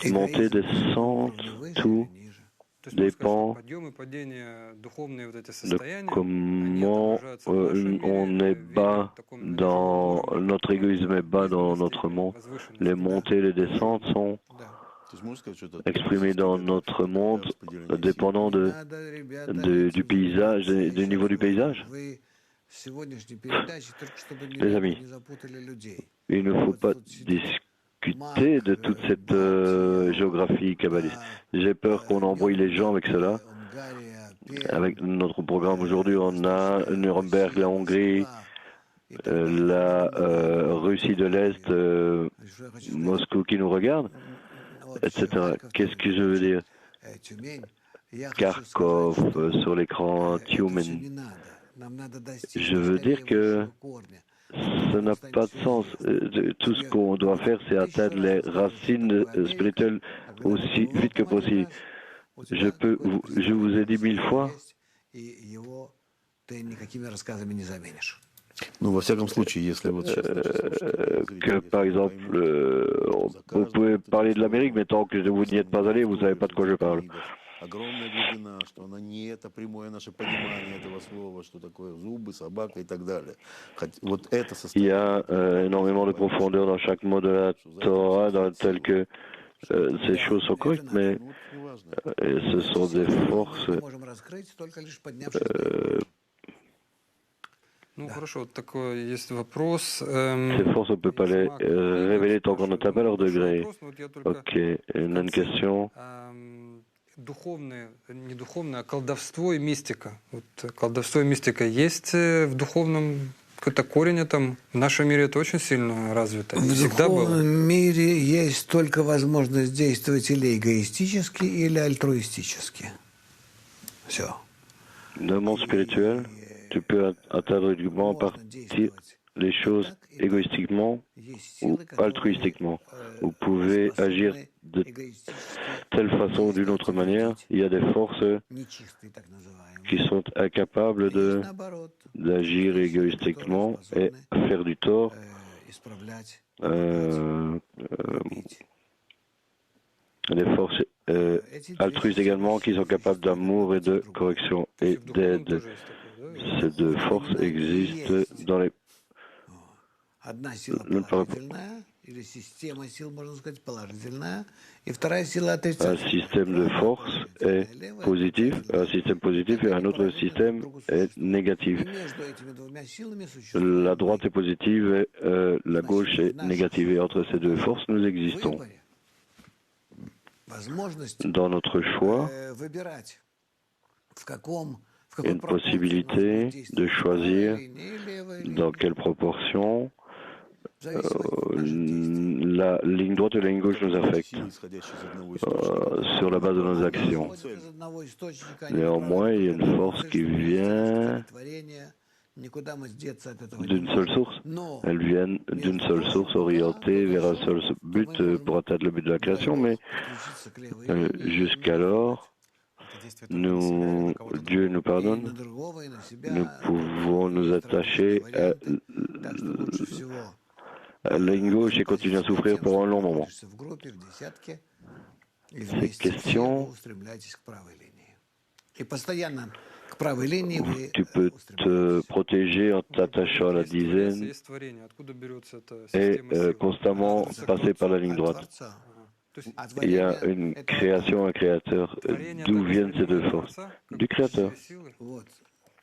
Montée, эгоизм descente, выше tout или ниже. То есть, можно сказать, dépend что подъемы и падения, духовные вот эти de состояния, comment отображаются в нашем мире on est в виде bas таком dans наверху уровня, notre égoïsme est bas dans notre monde. возвышенности. Les montées et les descentes sont Да. То есть можно сказать, что это exprimées dans notre monde dépendant Надо, ребята, du paysage, du niveau du paysage. Вы сегодняшней передачи, только чтобы Les amis, не запутали людей. il ne faut pas discuter de toute cette géographie kabbaliste. J'ai peur qu'on embrouille les gens avec cela. Avec notre programme aujourd'hui, on a Nuremberg, la Hongrie, la Russie de l'Est, Moscou qui nous regarde, etc. Qu'est-ce que je veux dire? Kharkov sur l'écran, Tumen. Je veux dire que ça n'a pas de sens. Tout ce qu'on doit faire, c'est atteindre les racines spirituelles aussi vite que possible. Je vous ai dit 1000 fois Ну, во всяком случае, если вот сейчас наши слушатели, que, зрители, par если exemple, поймут, vous pouvez parler de l'Amérique, mais tant que vous n'y êtes pas allé, vous ne savez pas de quoi je parle. Огромная глубина, что она не это прямое наше понимание этого слова, что такое зубы, собака и так далее. Вот это Il y состояние. a énormément de profondeur dans chaque mot de la Torah, tel que ces choses sont correctes, mais Ну, вот неважно. ce sont des forces. Мы можем раскрыть только лишь поднявшись. Ну хорошо, вот такой есть вопрос. Ces forces, on ne peut pas les révéler tant qu'on n'atteint pas leur degré. Ok, une question. Духовное, не духовное, а колдовство и мистика. Вот колдовство и мистика есть в духовном какой-то корень там. В нашем мире это очень сильно развито. В Всегда духовном было. мире есть только возможность действовать или эгоистически, или альтруистически. Все. Dans le monde spirituel, tu peux atteindre uniquement par les choses égoïstiquement ou altruistiquement. Vous pouvez agir de telle façon ou d'une autre manière. Il y a des forces qui sont incapables d'agir égoïstiquement et faire du tort. Des forces altruistes également qui sont capables d'amour et de correction et d'aide. Ces deux forces existent dans les... Одна сила положительная, или система сил, можно сказать, положительная, и вторая сила Un отрицательная. système de force est positif, un système positif et un autre système est négatif. И между этими двумя силами существует La droite est positive et la gauche est négative. Et entre ces deux forces, nous existons. выбор, возможность Dans notre choix, выбирать, в какой une пропорции possibilité нужно de действовать, choisir правой линией, lевой линией, dans quelle proportion в зависимости от наших действий. la ligne droite et la ligne gauche nous affectent Силы, исходящие из одного источника. sur la base de nos actions. Исходят из одного источника, они Néanmoins, il y a une force qui vient творения, никуда мы деться от этого не d'une seule source. Но Elles viennent d'une seule source orientée vers un seul but pour atteindre le but de la création, mais подключиться к левой линии, jusqu'alors, Это действие только на себя или на кого-то Dieu nous и pardonne, на другого, и на себя. nous pouvons nous attacher à Так что лучше всего la ligne gauche et continuer à souffrir pour un long moment. в группе, в десятке, и Ces вместе все questions, вы устремляйтесь к правой линии. И постоянно к правой линии вы tu peux te устремляетесь. protéger en t'attachant à la Есть творец, dizaine есть творение. Откуда берется эта et система сил? constamment passer par la ligne От droite. Творца. То есть А Il y a творение une — это création, un créateur. творение D'où это viennent ces deux воспринимает forces? Творца как Du créateur. высшие силы. вот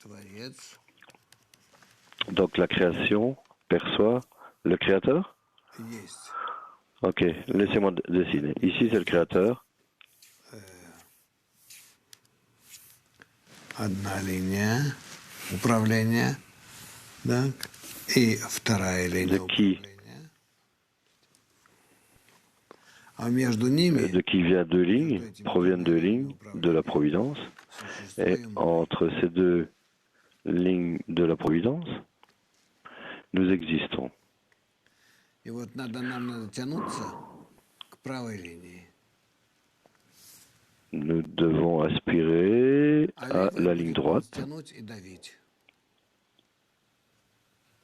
Творец Donc la création perçoit le créateur. есть. Ok, laissez-moi dessiner. Ici, c'est le créateur. Одна линия управления, да, и вторая линия De qui? управления. А между ними De qui vient deux lignes, proviennent deux lignes de la Providence. Et существуем entre ces deux lignes de la Providence, nous existons. И вот нам надо тянуться к правой линии. Nous devons aspirer А à левая la будет ligne нас droite, тянуть и давить.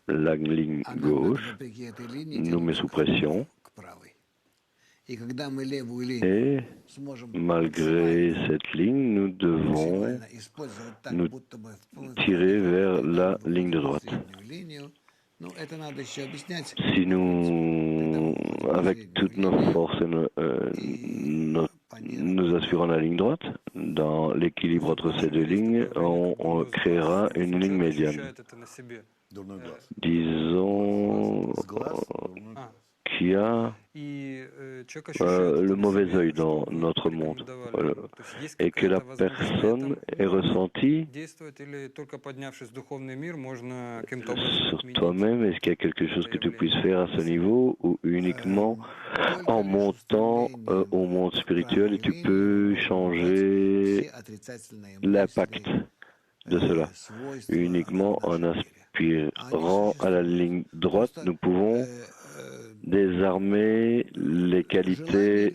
la ligne А нам надо, gauche вопреки этой линии, nous met тянуться sous pression. к правой. И когда мы левую линию Et сможем malgré cette ligne, nous devons максимально использовать так, nous будто бы tirer vers la выходим ligne de в droite. среднюю линию. Ну, это надо еще объяснять. Si nous, avec toutes nos forces, nous assurons la ligne droite, dans l'équilibre entre ces deux lignes, on créera une ligne Человек médiane. ощущает это на себе. Дурной глаз. Disons С глаз, дурной глаз. qu'il y a И человек ощущает это le на mauvais себе, œil что dans вы notre monde. порекомендовали. Voilà. То есть есть Et que la какая-то возможность personne при ait этом ressenti действовать, или только поднявшись в духовный мир, можно каким-то образом sur отменить? toi-même, est-ce qu'il y a quelque chose que tu puisses faire à ce niveau ou uniquement en montant au monde spirituel et tu peux changer все отрицательные l'impact de cela свойства uniquement en нашего мира. aspirant à la ligne droite, nous pouvons désarmer les qualités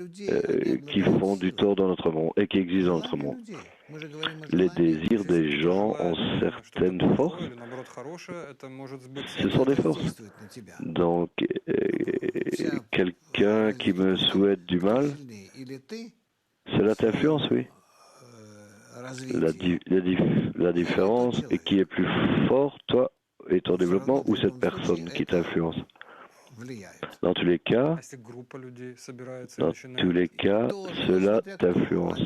qui font du tort dans notre monde et qui existent dans notre monde. Les désirs des gens ont certaines forces. Ce sont des forces. Donc, quelqu'un qui me souhaite du mal, cela t'influence, oui. La différence est qui est plus fort, toi et ton développement, ou cette personne qui t'influence. Dans tous les cas, cela t'influence.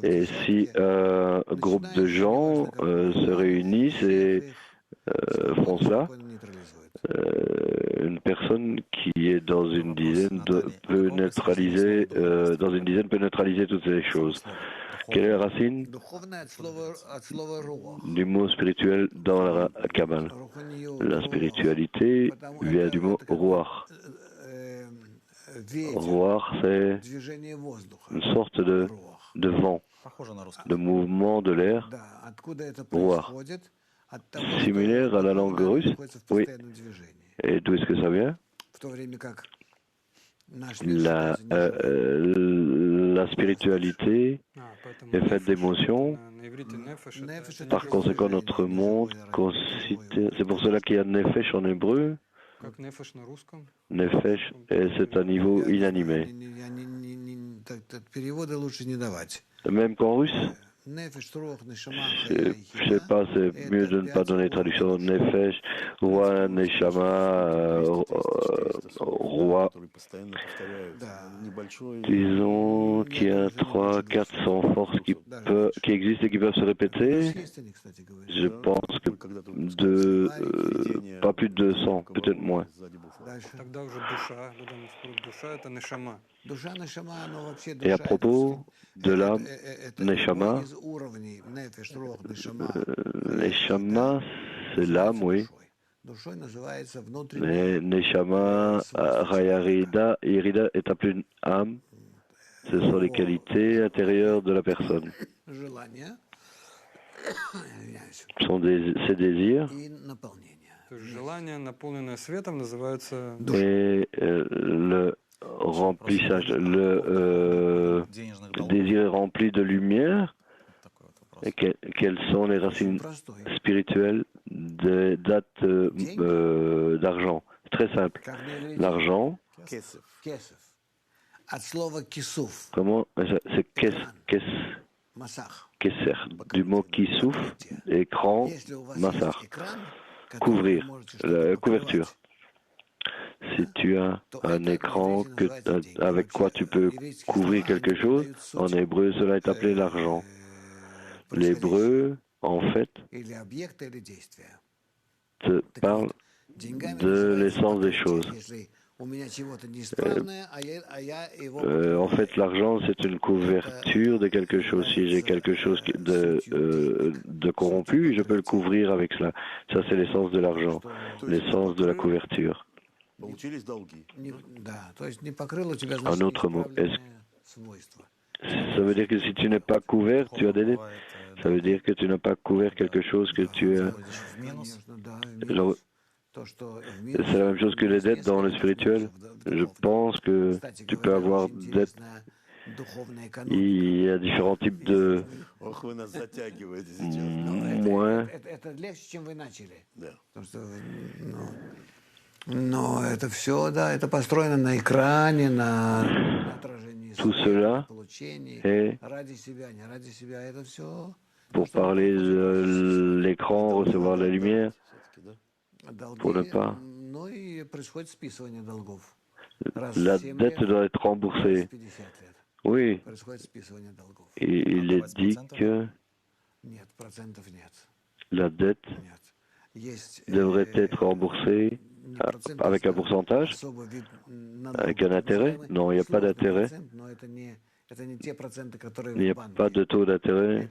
Et si un groupe de gens se réunissent et font cela, une personne qui est dans une dizaine peut neutraliser, toutes ces choses. Quelle est la racine du mot spirituel dans la Kabbale? La spiritualité vient du mot ruach. Ruach, c'est une sorte de vent, de mouvement de l'air. Ruach. Similaire à la langue russe? Oui. Et d'où est-ce que ça vient? La spiritualité est faite d'émotions. Par conséquent, notre monde c'est pour cela qu'il y a nefesh en hébreu. Nefesh, c'est un niveau inanimé. Même qu'en russe, je sais pas, c'est mieux de ne pas donner traduction. Nefesh, roi, neshama, roi. Disons qu'il y a 300-400 forces qui existent et qui peuvent se répéter. Je pense que pas plus de 200, peut-être moins. Et à propos de l'âme, Neshama, Neshama, c'est l'âme, oui. Mais Neshama, Rayarida, Irida est appelé une âme. Ce sont les qualités intérieures de la personne. Ce sont ses désirs. Et le remplissage, le désir rempli de lumière. Et quelles sont les racines spirituelles des dates d'argent? Très simple. L'argent, comment? C'est kesser, du mot kissouf, écran, massar. Couvrir, la couverture. Si tu as un écran avec quoi tu peux couvrir quelque chose, en hébreu cela est appelé l'argent. L'hébreu, en fait, te parle de l'essence des choses. En fait, l'argent, c'est une couverture de quelque chose. Si j'ai quelque chose de corrompu, je peux le couvrir avec cela. Ça, c'est l'essence de l'argent, l'essence de la couverture. Un autre mot. Ça veut dire que si tu n'es pas couvert, tu as des dettes. Ça veut dire que tu n'as pas couvert quelque chose que tu as. C'est la même chose que les dettes dans le spirituel. Je pense que tu peux avoir des dettes. Il y a différents types de moins. Tout cela est pour parler de l'écran, recevoir la lumière, pour ne pas. La dette doit être remboursée. Oui. Et il est dit que la dette devrait être remboursée avec un pourcentage, avec un intérêt. Non, il n'y a pas d'intérêt. Il n'y a pas de taux d'intérêt.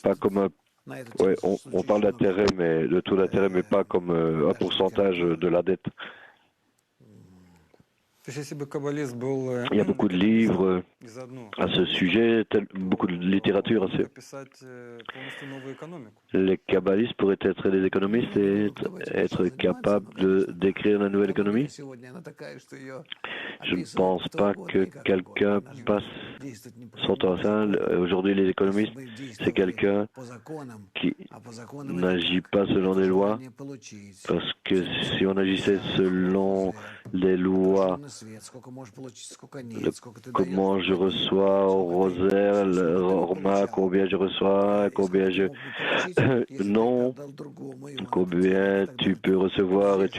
Pas comme un. Ouais, on parle d'intérêt, mais le taux d'intérêt, mais pas comme un pourcentage de la dette. Il y a beaucoup de livres и заодно à ce sujet, beaucoup de littérature à ce. описать полностью новую экономику. Les kabbalistes pourraient être des économistes et être capables de d'écrire la nouvelle économie. Сегодня она такая, что ее Je ne pense pas que quelqu'un passe son temps à ça. Aujourd'hui, les économistes, c'est quelqu'un qui n'agit pas selon des lois, parce que si on agissait selon les lois, comment je reçois au rosaire, le Roma, combien je reçois, combien je... non, combien tu peux recevoir et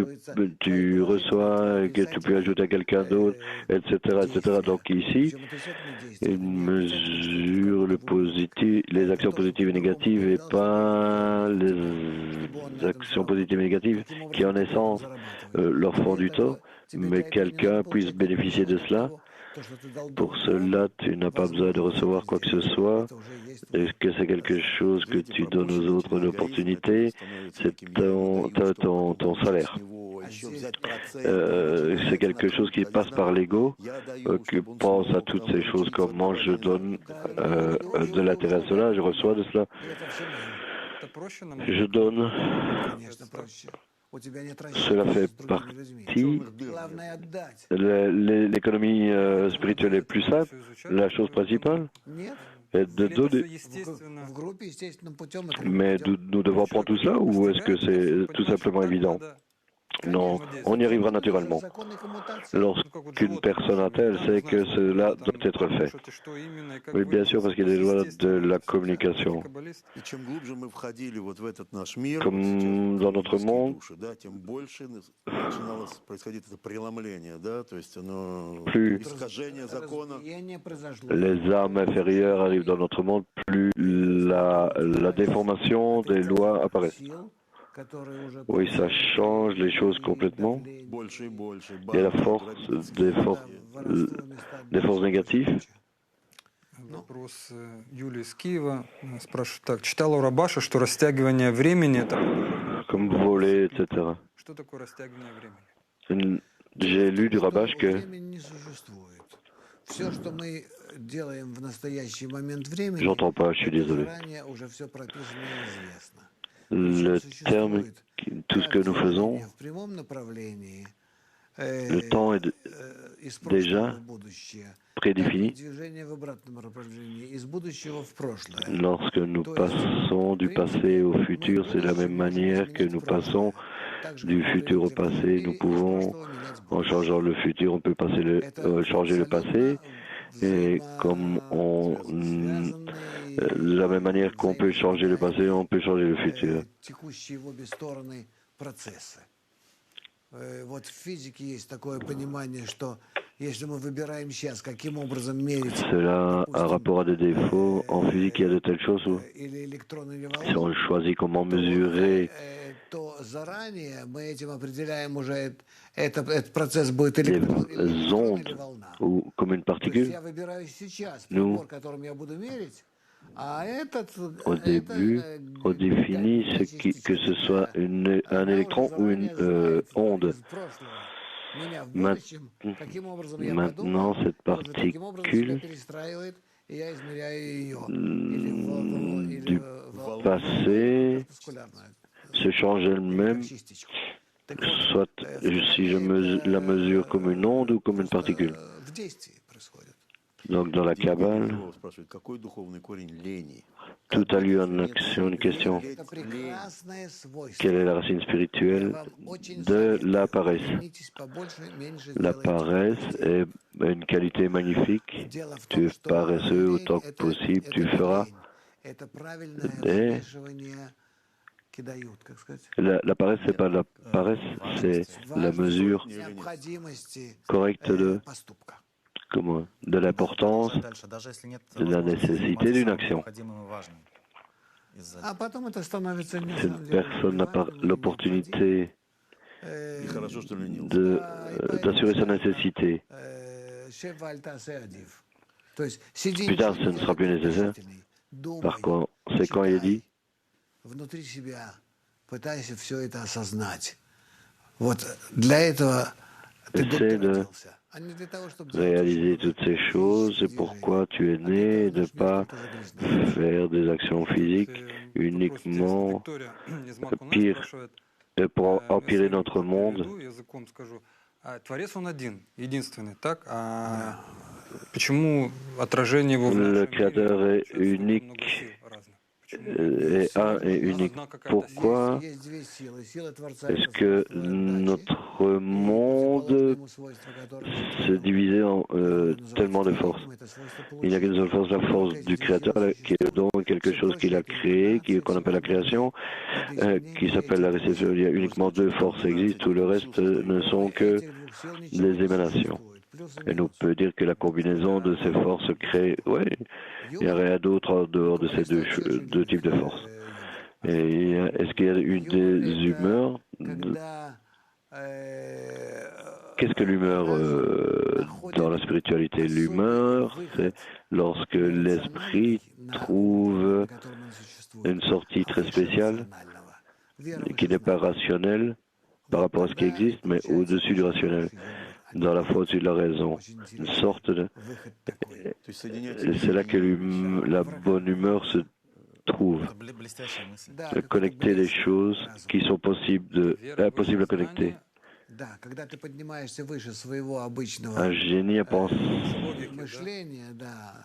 tu reçois et que tu peux ajouter à quelqu'un d'autre, etc., etc. Donc ici, il mesure le positif, les actions positives et négatives et pas les actions positives et négatives qui en essence leur font du tort, mais quelqu'un puisse bénéficier de cela. Pour cela, tu n'as pas besoin de recevoir quoi que ce soit. Est-ce que c'est quelque chose que tu donnes aux autres d'opportunité? C'est ton salaire. C'est quelque chose qui passe par l'ego, qui pense à toutes ces choses, comment je donne de l'intérêt à cela, je reçois de cela, je donne. Cela fait partie. L'économie spirituelle est plus simple. La chose principale est de donner. Mais nous devons prendre tout cela ou est-ce que c'est tout simplement évident? Non, on y arrivera naturellement. Lorsqu'une personne a elle sait que cela doit être fait. Oui, bien sûr, parce qu'il y a des lois de la communication. Comme dans notre monde, plus les âmes inférieures arrivent dans notre monde, plus la déformation des lois apparaît. Oui, ça change les choses complètement. Il y a la force des forces négatives. Вопрос Юлии из Киева спрашивает так. Читал у Рабаша, что растягивание времени это... Comme voler, etc. Что такое растягивание времени? J'ai lu du Rabash que все, что мы делаем в настоящий момент времени, j'entends pas, je suis désolé. заранее уже все прописано и известно. Le terme, tout ce que nous faisons, В прямом направлении, le temps est из déjà прошлого в будущее. prédéfini. Движение в обратном направлении, из будущего в прошлое. Lorsque nous passons du passé au futur, c'est de la même manière que nous passons du futur au passé. Nous pouvons, en changeant le futur, on peut changer le passé. Et comme de la même manière qu'on peut changer le passé, on peut changer le futur. Текущие в обе стороны процессы. Вот в физике есть такое понимание, что если мы выбираем сейчас, каким образом мерить, cela a rapport à des défauts. En physique, il y a de telles choses où или электрон, или si on choisit comment mesurer то заранее мы этим определяем уже этот процесс будет les электрон или ondes волна. ou comme une То есть particule. я выбираю сейчас Nous, прибор, которым я буду мерить, а этот au début, on définit que ce soit un électron ou une onde. Maintenant, cette particule du passé se change elle-même, soit si je la mesure comme une onde ou comme une particule. Donc dans la Kabbale, tout a lieu en action, une question. Quelle est la racine spirituelle de la paresse? La paresse est une qualité magnifique. Tu es paresseux autant que possible, tu feras. Et la paresse, c'est pas la paresse, c'est la mesure correcte de l'importance, de la nécessité d'une action. Cette personne n'a pas l'opportunité d'assurer sa nécessité. Plus tard, ce ne sera plus nécessaire. Par contre, c'est quand il dit внутри себя пытайся все это осознать. Вот для этого essaie de réaliser toutes ces choses. C'est pourquoi tu es né, de ne pas faire des actions physiques uniquement pire pour empirer notre monde. Творец он один, единственный, так? А почему отражение его в Le нашем Créateur мире est получается много unique, сил разных? Почему est un et unique. одна какая-то Pourquoi Есть две силы. Сила Творца — est-ce это que свойство отдачи, notre и monde противоположное ему свойство, которое мы se твоем, divisait en которое называется tellement de forces? творением, это свойство Il n'y a qu'une seule force, la force du Créateur, qui est le don, quelque chose qu'il a créé, qu'on appelle la création, qui s'appelle la réception. Il y a uniquement deux forces qui existent, tout le reste ne sont que des émanations. Et nous peut dire que la combinaison de ces forces crée, oui, il n'y a rien d'autre en dehors de ces deux types de forces. Et est-ce qu'il y a eu des humeurs? Qu'est-ce que l'humeur dans la spiritualité? L'humeur, c'est lorsque l'esprit trouve une sortie très spéciale, qui n'est pas rationnelle par rapport à ce qui existe, mais au-dessus du rationnel, dans la foi au-dessus de la raison. Une sorte de... C'est là que la bonne humeur se trouve. Это блестящая мысль. De connecter les choses qui sont impossibles à connecter. Да, когда ты поднимаешься выше своего обычного Un génie à penser мышления, да,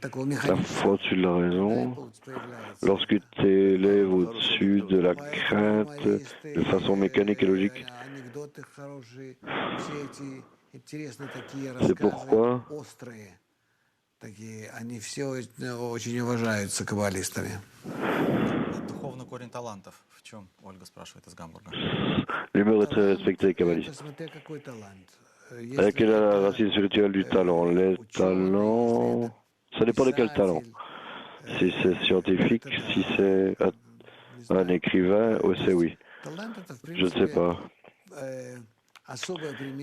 такого la механического, foi au-dessus de la raison. появляется. Lorsque tu t'élèves au-dessus de la crainte de façon mécanique et logique, Анекдоты хорошие, все эти интересные такие c'est рассказы, pourquoi острые такие, они все очень уважаются каббалистами. Духовный корень талантов. В чем? Ольга спрашивает из Гамбурга. l'humeur est très respectée, kabbaliste. Это смотря какой талант. Quelle est la racine spirituelle du talent? Les talents, ça dépend de quel talent. Si c'est scientifique, si c'est un écrivain, c'est oui. Je ne sais pas.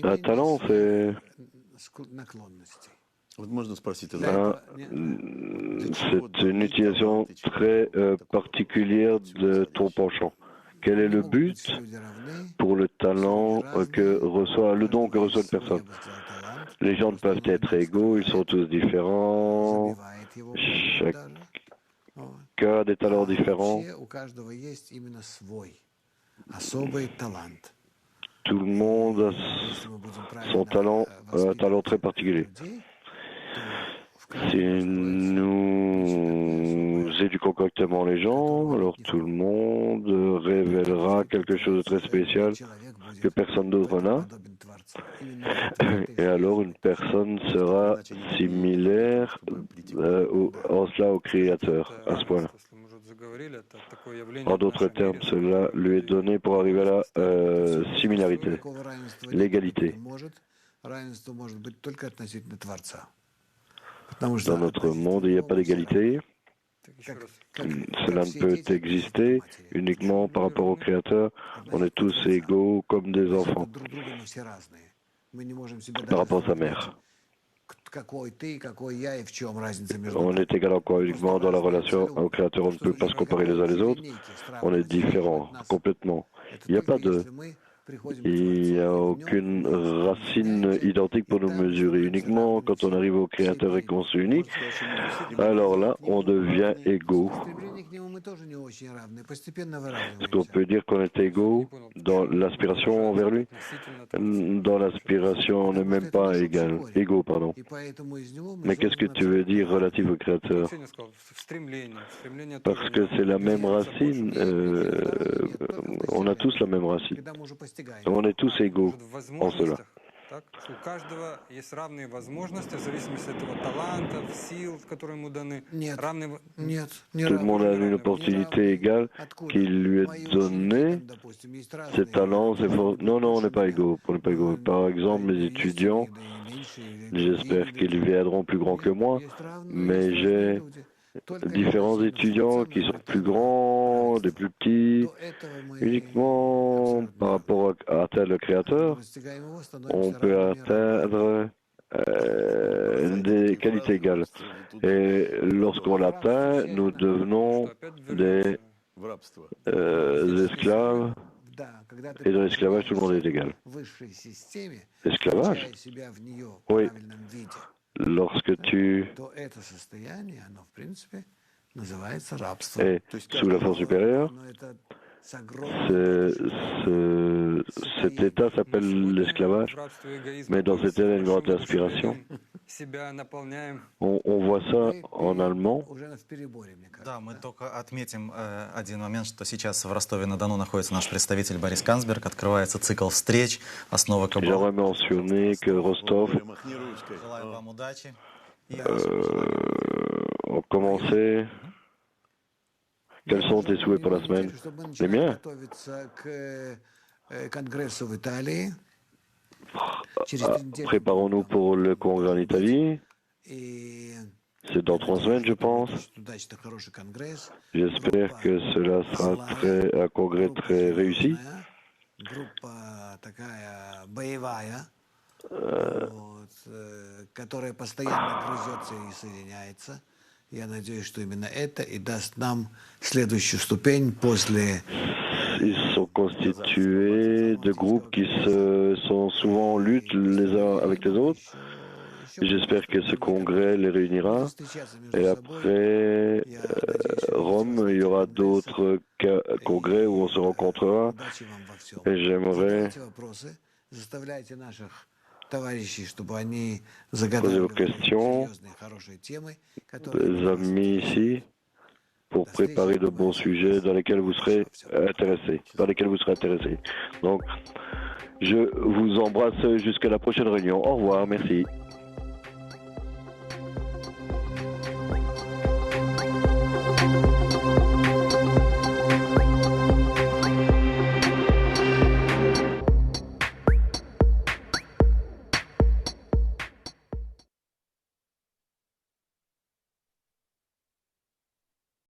Un talent, c'est Вот можно спросить о c'est une utilisation très particulière de ton penchant. Quel est le but pour le talent que reçoit, le don que reçoit une personne? Les gens peuvent être égaux, ils sont tous différents, chacun a des talents différents. Tout le monde a son talent, un talent très particulier. Si nous éduquons correctement les gens, alors tout le monde révélera quelque chose de très spécial que personne d'autre n'a. Et alors une personne sera similaire en cela au Créateur, à ce point-là. En d'autres termes, cela lui est donné pour arriver à la similarité, l'égalité. Dans notre monde, il n'y a pas d'égalité. Cela ne peut exister uniquement par rapport au Créateur. On est tous égaux comme des enfants par rapport à sa mère. On est égal encore uniquement dans la relation au Créateur. On ne peut pas se comparer les uns les autres. On est différents, complètement. Il n'y a pas de... Il n'y a aucune racine identique pour nous mesurer. Uniquement quand on arrive au Créateur et qu'on s'unit, alors là, on devient égaux. Est-ce qu'on peut dire qu'on est égaux dans l'aspiration envers lui? Dans l'aspiration, on n'est même pas égaux, pardon. Mais qu'est-ce que tu veux dire relatif au Créateur? Parce que c'est la même racine. On a tous la même racine. On est tous égaux en cela. У каждого есть равные возможности в зависимости от его талантов, сил, которые ему даны. Tout le monde a une opportunité égale qui lui est donnée. Ses talents, ses forces. Non, on n'est pas égaux. On n'est pas égaux. Par exemple, mes étudiants, j'espère qu'ils viendront plus grands que moi, mais j'ai différents étudiants qui sont plus grands, des plus petits, uniquement par rapport à atteindre le Créateur, on peut atteindre des qualités égales. Et lorsqu'on l'atteint, nous devenons des esclaves Et dans l'esclavage, tout le monde est égal. L'esclavage? Oui. Lorsque tu es sous la force supérieure, cet état s'appelle l'esclavage, mais dans cet état, il y a une grande inspiration. On voit ça en allemand. Да, мы только отметим один момент, что сейчас в Ростове-на-Дону находится наш представитель Борис Канцберг, открывается цикл встреч, основы Каббалы. J'aimerais mentionner que Rostov Желаю вам удачи. ont commencé. Quels sont tes souhaits pour la semaine? Les miens? Préparons-nous pour le congrès en Italie. C'est dans 3 semaines, je pense. J'espère que cela sera un congrès très réussi. Которая постоянно грызется и соединяется. Я надеюсь, что именно это и даст нам следующую ступень после... Ils sont constitués de groupes qui sont souvent en lutte les uns avec les autres. J'espère que ce congrès les réunira. Et après Rome, il y aura d'autres congrès où on se rencontrera. Et j'aimerais poser vos questions, les amis ici, pour préparer de bons sujets dans lesquels vous serez intéressés. Donc, je vous embrasse jusqu'à la prochaine réunion. Au revoir, merci.